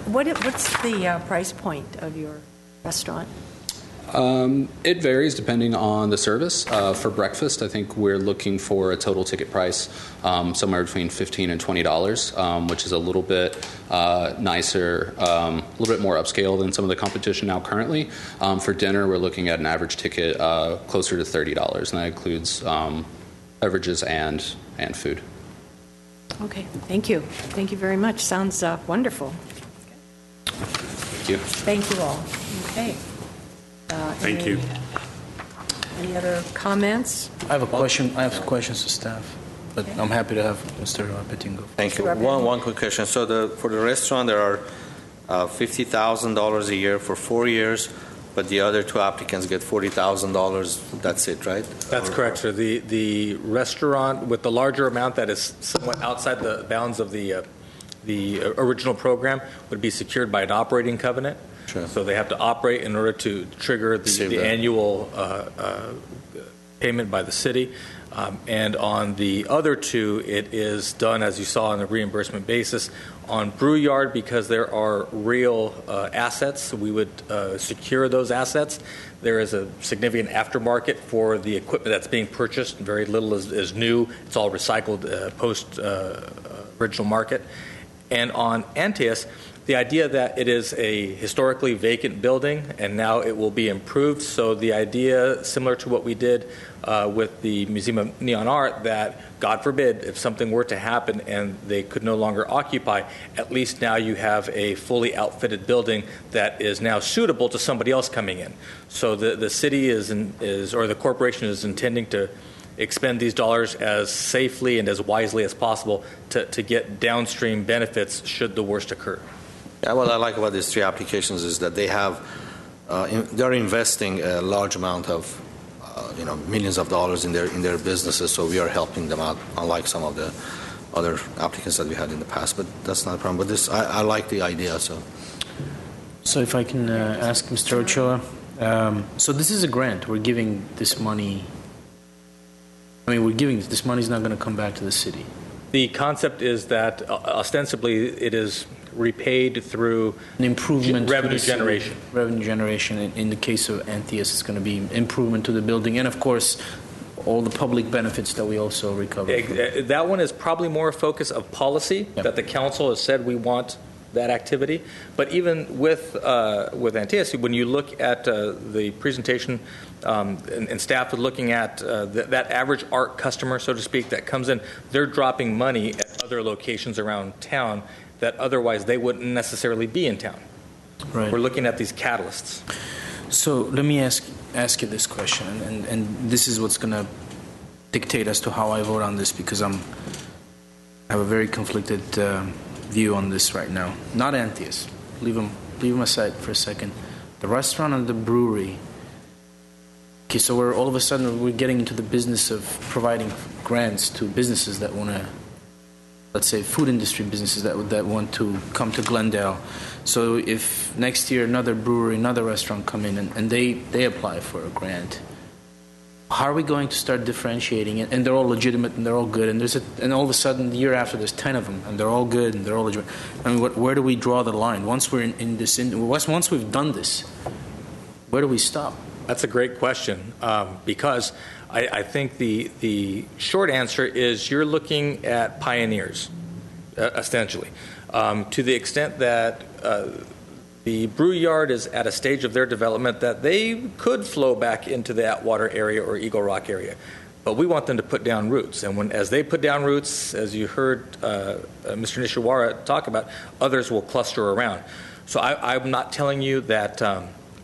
What's the price point of your restaurant? It varies depending on the service. For breakfast, I think we're looking for a total ticket price somewhere between $15 and $20, which is a little bit nicer, a little bit more upscale than some of the competition now currently. For dinner, we're looking at an average ticket closer to $30, and that includes beverages and food. Okay, thank you. Thank you very much. Sounds wonderful. Thank you. Thank you all. Okay. Thank you. Any other comments? I have a question. I have questions to staff, but I'm happy to have Mr. Pettingo. Thank you. One quick question. So for the restaurant, there are $50,000 a year for 4 years, but the other two applicants get $40,000. That's it, right? That's correct, sir. The restaurant with the larger amount that is somewhat outside the bounds of the original program would be secured by an operating covenant. Sure. So they have to operate in order to trigger the annual payment by the city. And on the other two, it is done, as you saw, on a reimbursement basis. On Brew Yard, because there are real assets, we would secure those assets. There is a significant aftermarket for the equipment that's being purchased. Very little is new. It's all recycled post original market. And on Antaeus, the idea that it is a historically vacant building and now it will be improved. So the idea, similar to what we did with the Museum of Neon Art, that God forbid if something were to happen and they could no longer occupy, at least now you have a fully outfitted building that is now suitable to somebody else coming in. So the city or the corporation is intending to expend these dollars as safely and as wisely as possible to get downstream benefits should the worst occur. Yeah, what I like about these three applications is that they have, they're investing a large amount of, millions of dollars in their businesses. So we are helping them out, unlike some of the other applicants that we had in the past. But that's not a problem. But this, I like the idea. So if I can ask Mr. Ochoa, so this is a grant. We're giving this money. This money is not going to come back to the city. The concept is that ostensibly it is repaid through an improvement revenue generation. Revenue generation. In the case of Antaeus, it's going to be improvement to the building, and of course, all the public benefits that we also recover. That one is probably more a focus of policy, that the council has said we want that activity. But even with Antaeus, when you look at the presentation, and staff are looking at that average art customer, so to speak, that comes in, they're dropping money at other locations around town that otherwise they wouldn't necessarily be in town. Right. We're looking at these catalysts. So let me ask you this question, and this is what's going to dictate as to how I vote on this, because I have a very conflicted view on this right now. Not Antaeus. Leave them aside for a second. The restaurant and the brewery. Okay, so we're all of a sudden we're getting into the business of providing grants to businesses that want to, let's say, food industry businesses that want to come to Glendale. So if next year another brewery, another restaurant come in and they apply for a grant, how are we going to start differentiating it? And they're all legitimate and they're all good. And all of a sudden, the year after, there's 10 of them and they're all good and they're all legitimate. I mean, where do we draw the line? Once we're once we've done this, where do we stop? That's a great question, because I think the short answer is you're looking at pioneers, essentially, to the extent that the Brew Yard is at a stage of their development that they could flow back into the Atwater area or Eagle Rock area. But we want them to put down roots. And as they put down roots, as you heard Mr. Nishiwara talk about, others will cluster around. So I'm not telling you that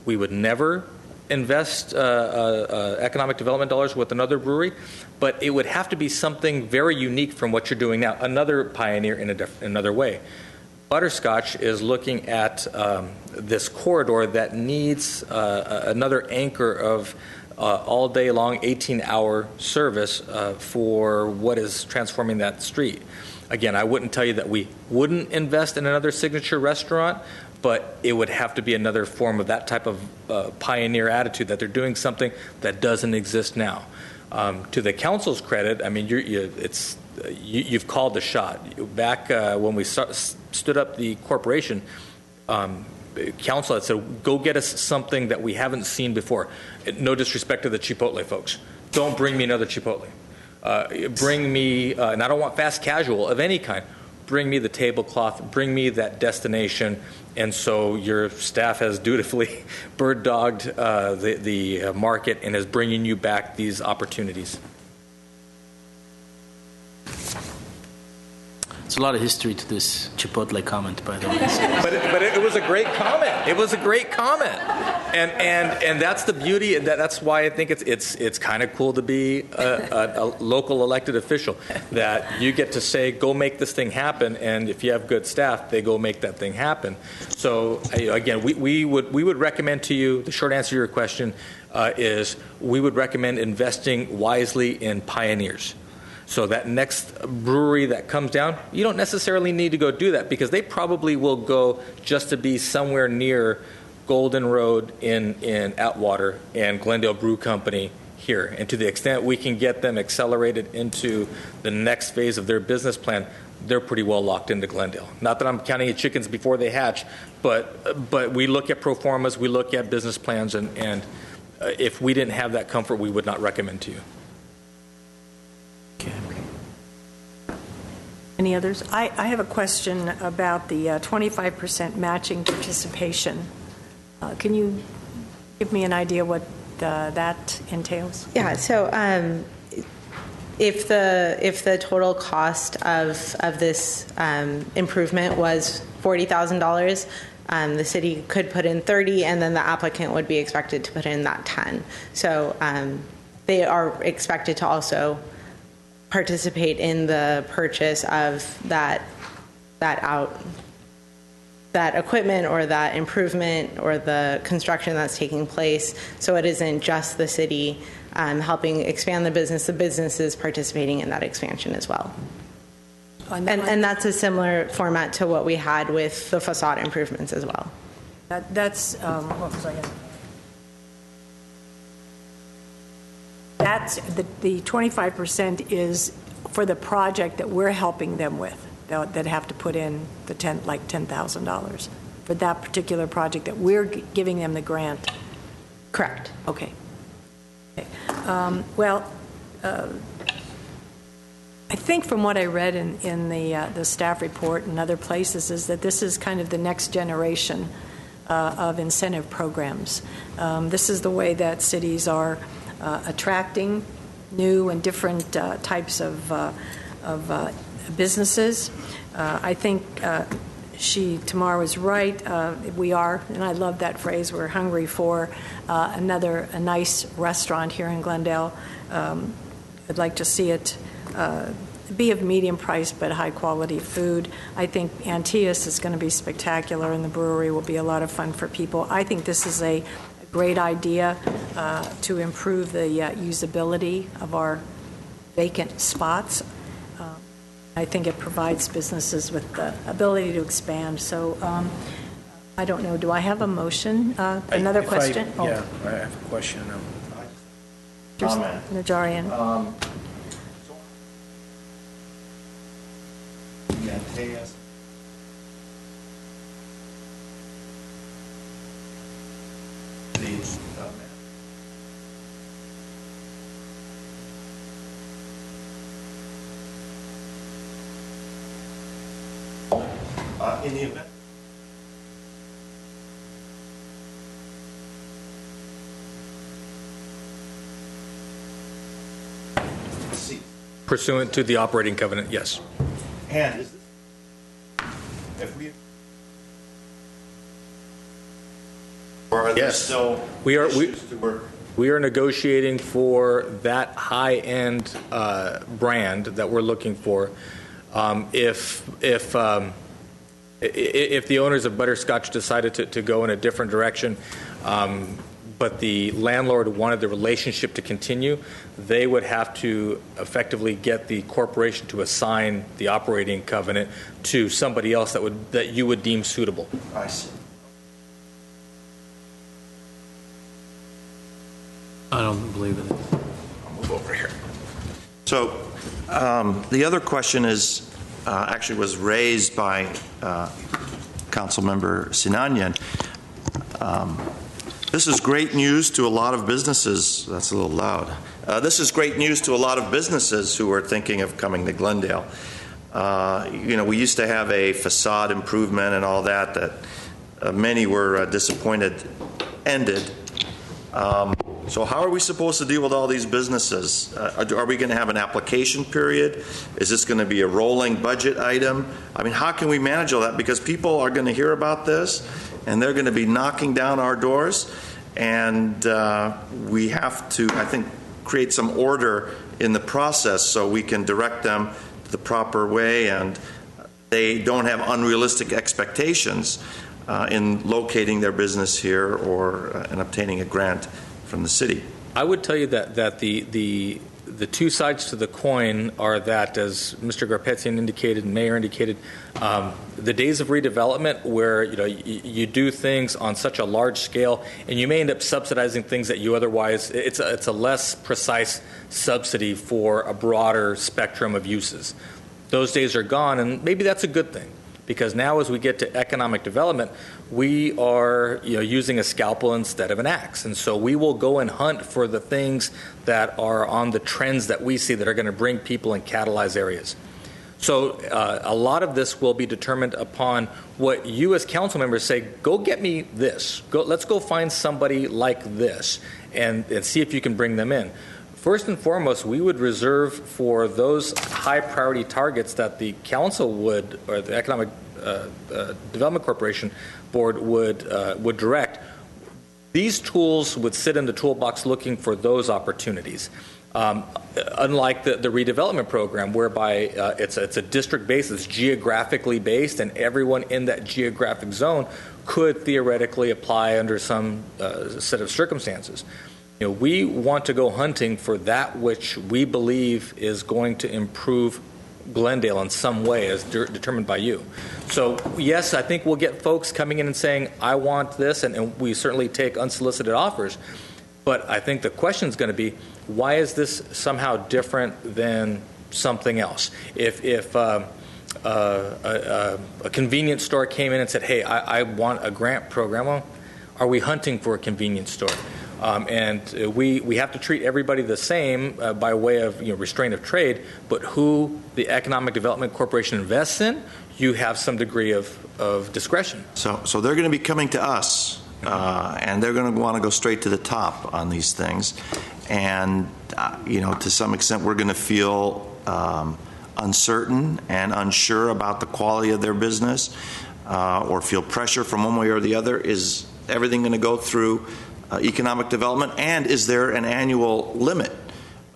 we would never invest economic development dollars with another brewery, but it would have to be something very unique from what you're doing now, another pioneer in another way. Butterscotch is looking at this corridor that needs another anchor of all day long 18-hour service for what is transforming that street. Again, I wouldn't tell you that we wouldn't invest in another signature restaurant, but it would have to be another form of that type of pioneer attitude, that they're doing something that doesn't exist now. To the council's credit, I mean, you've called the shot. Back when we stood up the corporation, council had said, go get us something that we haven't seen before. No disrespect to the Chipotle folks. Don't bring me another Chipotle. Bring me, and I don't want fast casual of any kind. Bring me the tablecloth, bring me that destination. And so your staff has dutifully bird-dogged the market and is bringing you back these opportunities. There's a lot of history to this Chipotle comment, by the way. But it was a great comment. It was a great comment, and that's the beauty. And that's why I think it's kind of cool to be a local elected official, that you get to say, go make this thing happen, and if you have good staff, they go make that thing happen. So again, we would recommend to you, the short answer to your question is we would recommend investing wisely in pioneers. So that next brewery that comes down, you don't necessarily need to go do that, because they probably will go just to be somewhere near Golden Road in Atwater and Glendale Brew Company here. And to the extent we can get them accelerated into the next phase of their business plan, they're pretty well locked into Glendale. Not that I'm counting the chickens before they hatch, but we look at pro formas, we look at business plans, and if we didn't have that comfort, we would not recommend to you. Any others? I have a question about the 25% matching participation. Can you give me an idea what that entails? Yeah, so if the total cost of this improvement was $40,000, the city could put in 30, and then the applicant would be expected to put in that 10. So they are expected to also participate in the purchase of that equipment or that improvement or the construction that's taking place. So it isn't just the city helping expand the business is participating in that expansion as well. And that's a similar format to what we had with the facade improvements as well. That's what was I going to... That's the 25% is for the project that we're helping them with, that have to put in the $10,000 for that particular project that we're giving them the grant. Correct. Okay. I think from what I read in the staff report and other places is that this is kind of the next generation of incentive programs. This is the way that cities are attracting new and different types of businesses. I think Tamar was right. We are, and I love that phrase, we're hungry for a nice restaurant here in Glendale. I'd like to see it be of medium price but high quality food. I think Antias is going to be spectacular, and the brewery will be a lot of fun for people. I think this is a great idea to improve the usability of our vacant spots. I think it provides businesses with the ability to expand. So I don't know. Do I have a motion? Another question? Yeah, I have a question. Najarian. In the event Pursuant to the operating covenant, yes. and is this, if we or are there Yes. still We issues to work? We are negotiating for that high-end brand that we're looking for. If the owners of Butterscotch decided to go in a different direction, but the landlord wanted the relationship to continue, they would have to effectively get the corporation to assign the operating covenant to somebody else that you would deem suitable. I see. I don't believe it. I'll move over here. So the other question is actually was raised by Councilmember Sinanian. This is great news to a lot of businesses. That's a little loud. This is great news to a lot of businesses who are thinking of coming to Glendale. We used to have a facade improvement and all that many were disappointed ended. So how are we supposed to deal with all these businesses? Are we going to have an application period? Is this going to be a rolling budget item? I mean, how can we manage all that? Because people are going to hear about this, and they're going to be knocking down our doors, and we have to, I think, create some order in the process so we can direct them the proper way, and they don't have unrealistic expectations in locating their business here or in obtaining a grant from the city. I would tell you that the the two sides to the coin are that, as Mr. Garpetian indicated and Mayor indicated, the days of redevelopment where you do things on such a large scale and you may end up subsidizing things that you otherwise, it's a less precise subsidy for a broader spectrum of uses. Those days are gone, and maybe that's a good thing, because now as we get to economic development, we are using a scalpel instead of an axe. And so we will go and hunt for the things that are on the trends that we see that are going to bring people and catalyze areas. So a lot of this will be determined upon what you as council members say, go get me this. Let's go find somebody like this and see if you can bring them in. First and foremost, we would reserve for those high priority targets that the council would, or the Economic Development Corporation Board would direct. These tools would sit in the toolbox looking for those opportunities. Unlike the redevelopment program, whereby it's a district based, it's geographically based, and everyone in that geographic zone could theoretically apply under some set of circumstances. We want to go hunting for that which we believe is going to improve Glendale in some way, as determined by you. So, yes, I think we'll get folks coming in and saying, I want this, and we certainly take unsolicited offers. But I think the question is going to be, why is this somehow different than something else? If a convenience store came in and said, hey, I want a grant program, well, are we hunting for a convenience store? And we have to treat everybody the same by way of restraint of trade, but who the Economic Development Corporation invests in, you have some degree of discretion. So they're going to be coming to us, and they're going to want to go straight to the top on these things. And, to some extent, we're going to feel uncertain and unsure about the quality of their business, or feel pressure from one way or the other. Is everything going to go through economic development, and is there an annual limit,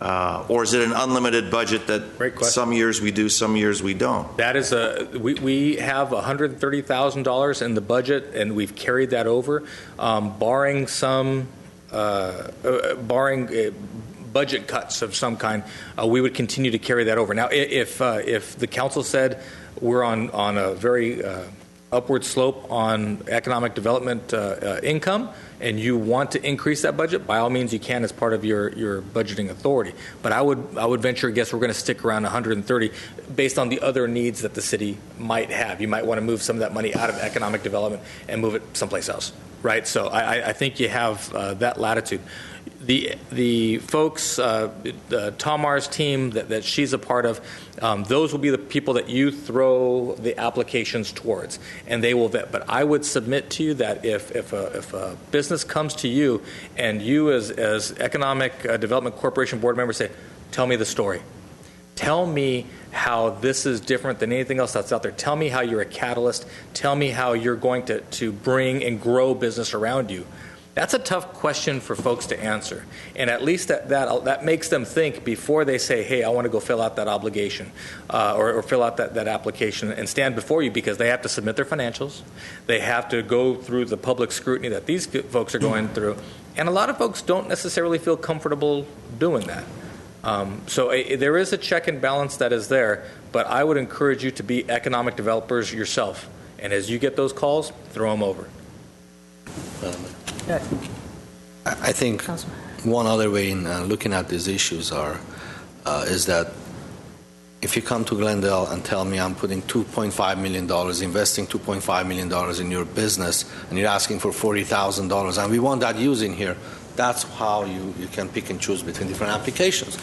or is it an unlimited budget that some years we do, some years we don't? That is we have $130,000 in the budget, and we've carried that over, barring some budget cuts of some kind. We would continue to carry that over. Now, if the council said we're on a very upward slope on economic development income, and you want to increase that budget, by all means you can as part of your budgeting authority. But I would venture a guess we're going to stick around 130 based on the other needs that the city might have. You might want to move some of that money out of economic development and move it someplace else, right? So I think you have that latitude. The folks, Tamar's team that she's a part of, those will be the people that you throw the applications towards, and they will vet. But I would submit to you that if a business comes to you and you as Economic Development Corporation Board members say, tell me the story. Tell me how this is different than anything else that's out there. Tell me how you're a catalyst. Tell me how you're going to bring and grow business around you. That's a tough question for folks to answer, and at least that makes them think before they say, hey, I want to go fill out that obligation or fill out that application and stand before you, because they have to submit their financials. They have to go through the public scrutiny that these folks are going through, and a lot of folks don't necessarily feel comfortable doing that. So there is a check and balance that is there, but I would encourage you to be economic developers yourself, and as you get those calls, throw them over. I think one other way in looking at these issues is that if you come to Glendale and tell me I'm putting $2.5 million, investing $2.5 million in your business, and you're asking for $40,000, and we want that use in here, that's how you can pick and choose between different applications.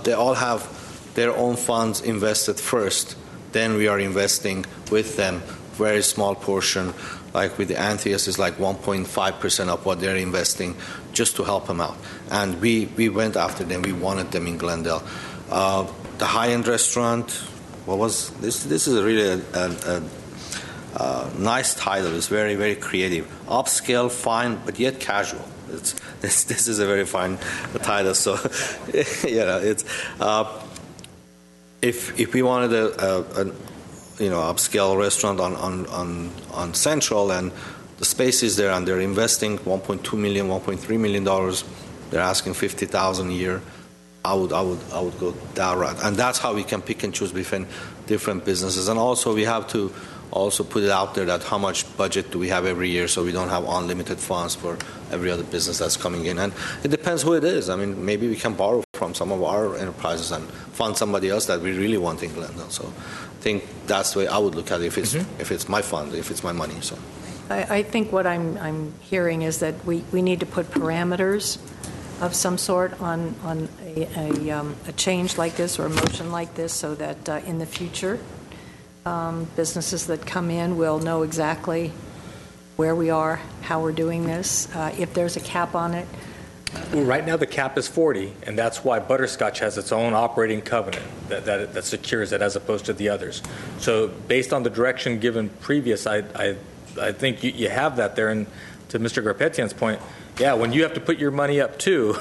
They all have their own funds invested first, then we are investing with them, very small portion. Like with the Antheus is like 1.5% of what they're investing just to help them out. And we went after them. We wanted them in Glendale. The high-end restaurant, what was this? This is really a nice title. It's very, very creative. Upscale, fine, but yet casual. This is a very fine title. So, it's if we wanted a upscale restaurant on Central, and the space is there, and they're investing $1.2 million, $1.3 million. They're asking $50,000 a year. I would go that route, and that's how we can pick and choose between different businesses. And also, we have to also put it out there that how much budget do we have every year, so we don't have unlimited funds for every other business that's coming in. And it depends who it is. I mean, maybe we can borrow from some of our enterprises and fund somebody else that we really want in Glendale. So I think that's the way I would look at it if it's my fund, if it's my money. So I think what I'm hearing is that we need to put parameters of some sort on a change like this or a motion like this, so that in the future, businesses that come in will know exactly where we are, how we're doing this. If there's a cap on it. Well, right now the cap is 40, and that's why Butterscotch has its own operating covenant that secures it as opposed to the others. So based on the direction given previous, I think you have that there. And to Mr. Garpetian's point, yeah, when you have to put your money up too,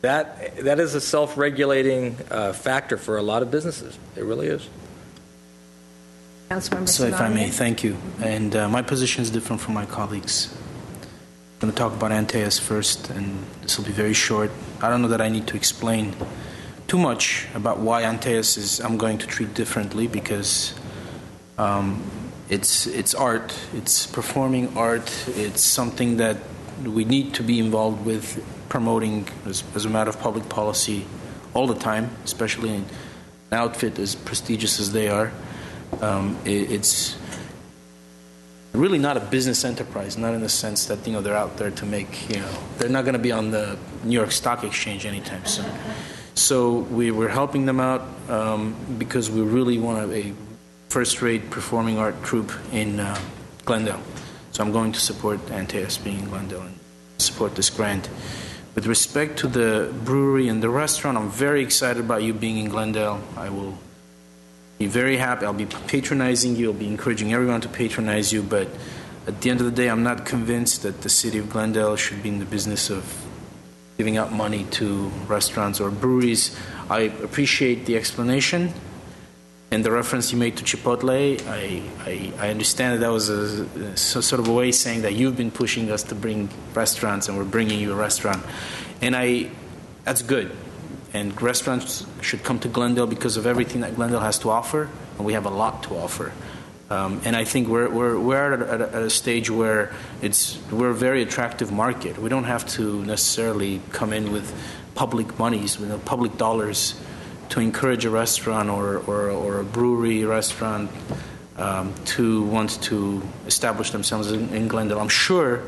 that is a self-regulating factor for a lot of businesses. It really is. Councilmember So if I Sinani? may, thank you. And my position is different from my colleagues. I'm going to talk about Antaeus first, and this will be very short. I don't know that I need to explain too much about why Antaeus I'm going to treat differently, because it's art, it's performing art, it's something that we need to be involved with promoting as a matter of public policy all the time, especially in an outfit as prestigious as they are. It's really not a business enterprise, not in the sense that they're out there to make they're not going to be on the New York Stock Exchange anytime soon. So we're helping them out because we really want a first-rate performing art troupe in Glendale. So I'm going to support Antaeus being in Glendale and support this grant. With respect to the brewery and the restaurant, I'm very excited about you being in Glendale. I will be very happy. I'll be patronizing you. I'll be encouraging everyone to patronize you. But at the end of the day, I'm not convinced that the city of Glendale should be in the business of giving out money to restaurants or breweries. I appreciate the explanation and the reference you made to Chipotle. I understand that was a sort of a way saying that you've been pushing us to bring restaurants, and we're bringing you a restaurant. And that's good. And restaurants should come to Glendale because of everything that Glendale has to offer, and we have a lot to offer. And I think we're at a stage where we're a very attractive market. We don't have to necessarily come in with public monies, public dollars, to encourage a restaurant or a brewery restaurant to want to establish themselves in Glendale. I'm sure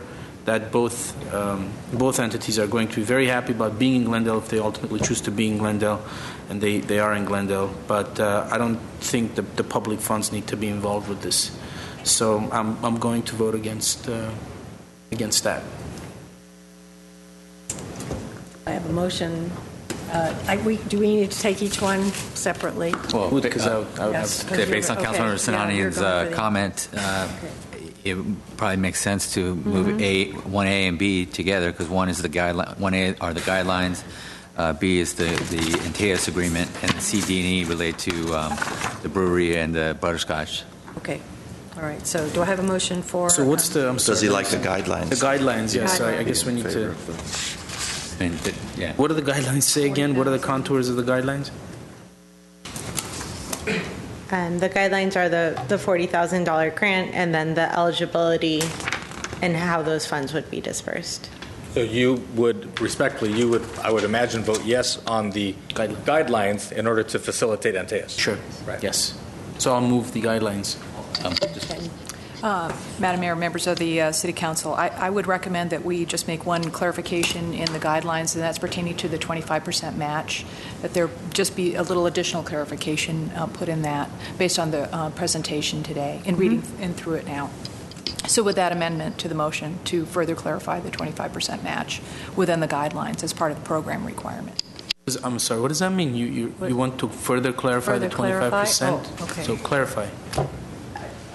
that both entities are going to be very happy about being in Glendale if they ultimately choose to be in Glendale, and they are in Glendale. But I don't think the public funds need to be involved with this. So I'm going to vote against that. I have a motion. Do we need to take each one separately? Well, because I would Yes, have to. based on Councilmember Sinani's comment, it probably makes sense to move 1A and B together, because one is the guideline. 1A are the guidelines. B is the Antaeus agreement, and C, D, and E relate to the brewery and the Butterscotch. Okay. All right. So do I have a motion for? So what's the? I'm sorry. Does he like the guidelines? The guidelines, yes. I guess we need to. Yeah. What do the guidelines say again? What are the contours of the guidelines? The guidelines are the $40,000 grant, and then the eligibility and how those funds would be dispersed. So you would, respectfully, I would imagine, vote yes on the guidelines in order to facilitate Antaeus. Sure. Right. Yes. So I'll move the guidelines. Madam Mayor, members of the City Council, I would recommend that we just make one clarification in the guidelines, and that's pertaining to the 25% match, that there just be a little additional clarification put in that based on the presentation today, in reading and through it now. So with that amendment to the motion to further clarify the 25% match within the guidelines as part of the program requirement. I'm sorry, what does that mean? You want to further clarify the 25%? Oh, okay. So clarify.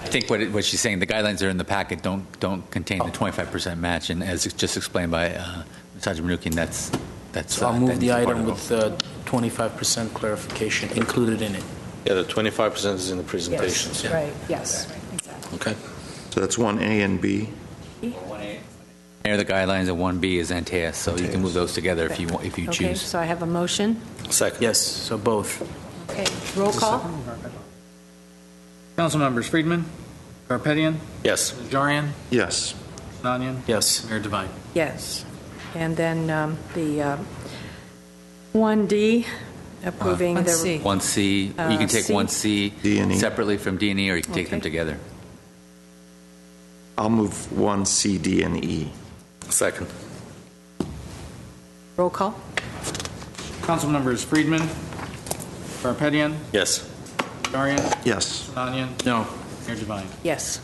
I think what she's saying, the guidelines that are in the packet don't contain the 25% match, and as just explained by Sergeant Mnuchin, that's. So I'll move the item with the 25% clarification included in it. Yeah, the 25% is in the presentations. Yes. Right. Yes. Exactly. Okay. So that's 1A and B. Mayor, the guidelines, and 1B is NTS, so you can move those together if you want, if you Okay, choose. so I have a motion. Second. Yes, so both. Okay, roll call. Council members: Friedman, Garpetian, Yes. Najarian, Yes. Sinanian, Yes. Mayor Devine. Yes. And then the 1D, approving the... 1C. 1C, you can take C. 1C D and E. separately from D and E, or you can take them Okay. together. I'll move 1C, D, and E. Second. Roll call. Council members: Friedman, Garpetian, Yes. Najarian, Yes. Sinanian, No. Mayor Devine. Yes.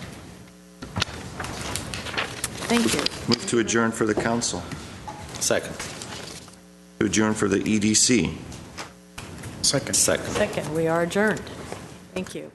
Thank you. Move to adjourn for the council. Second. To adjourn for the EDC. Second. Second. Second, we are adjourned. Thank you.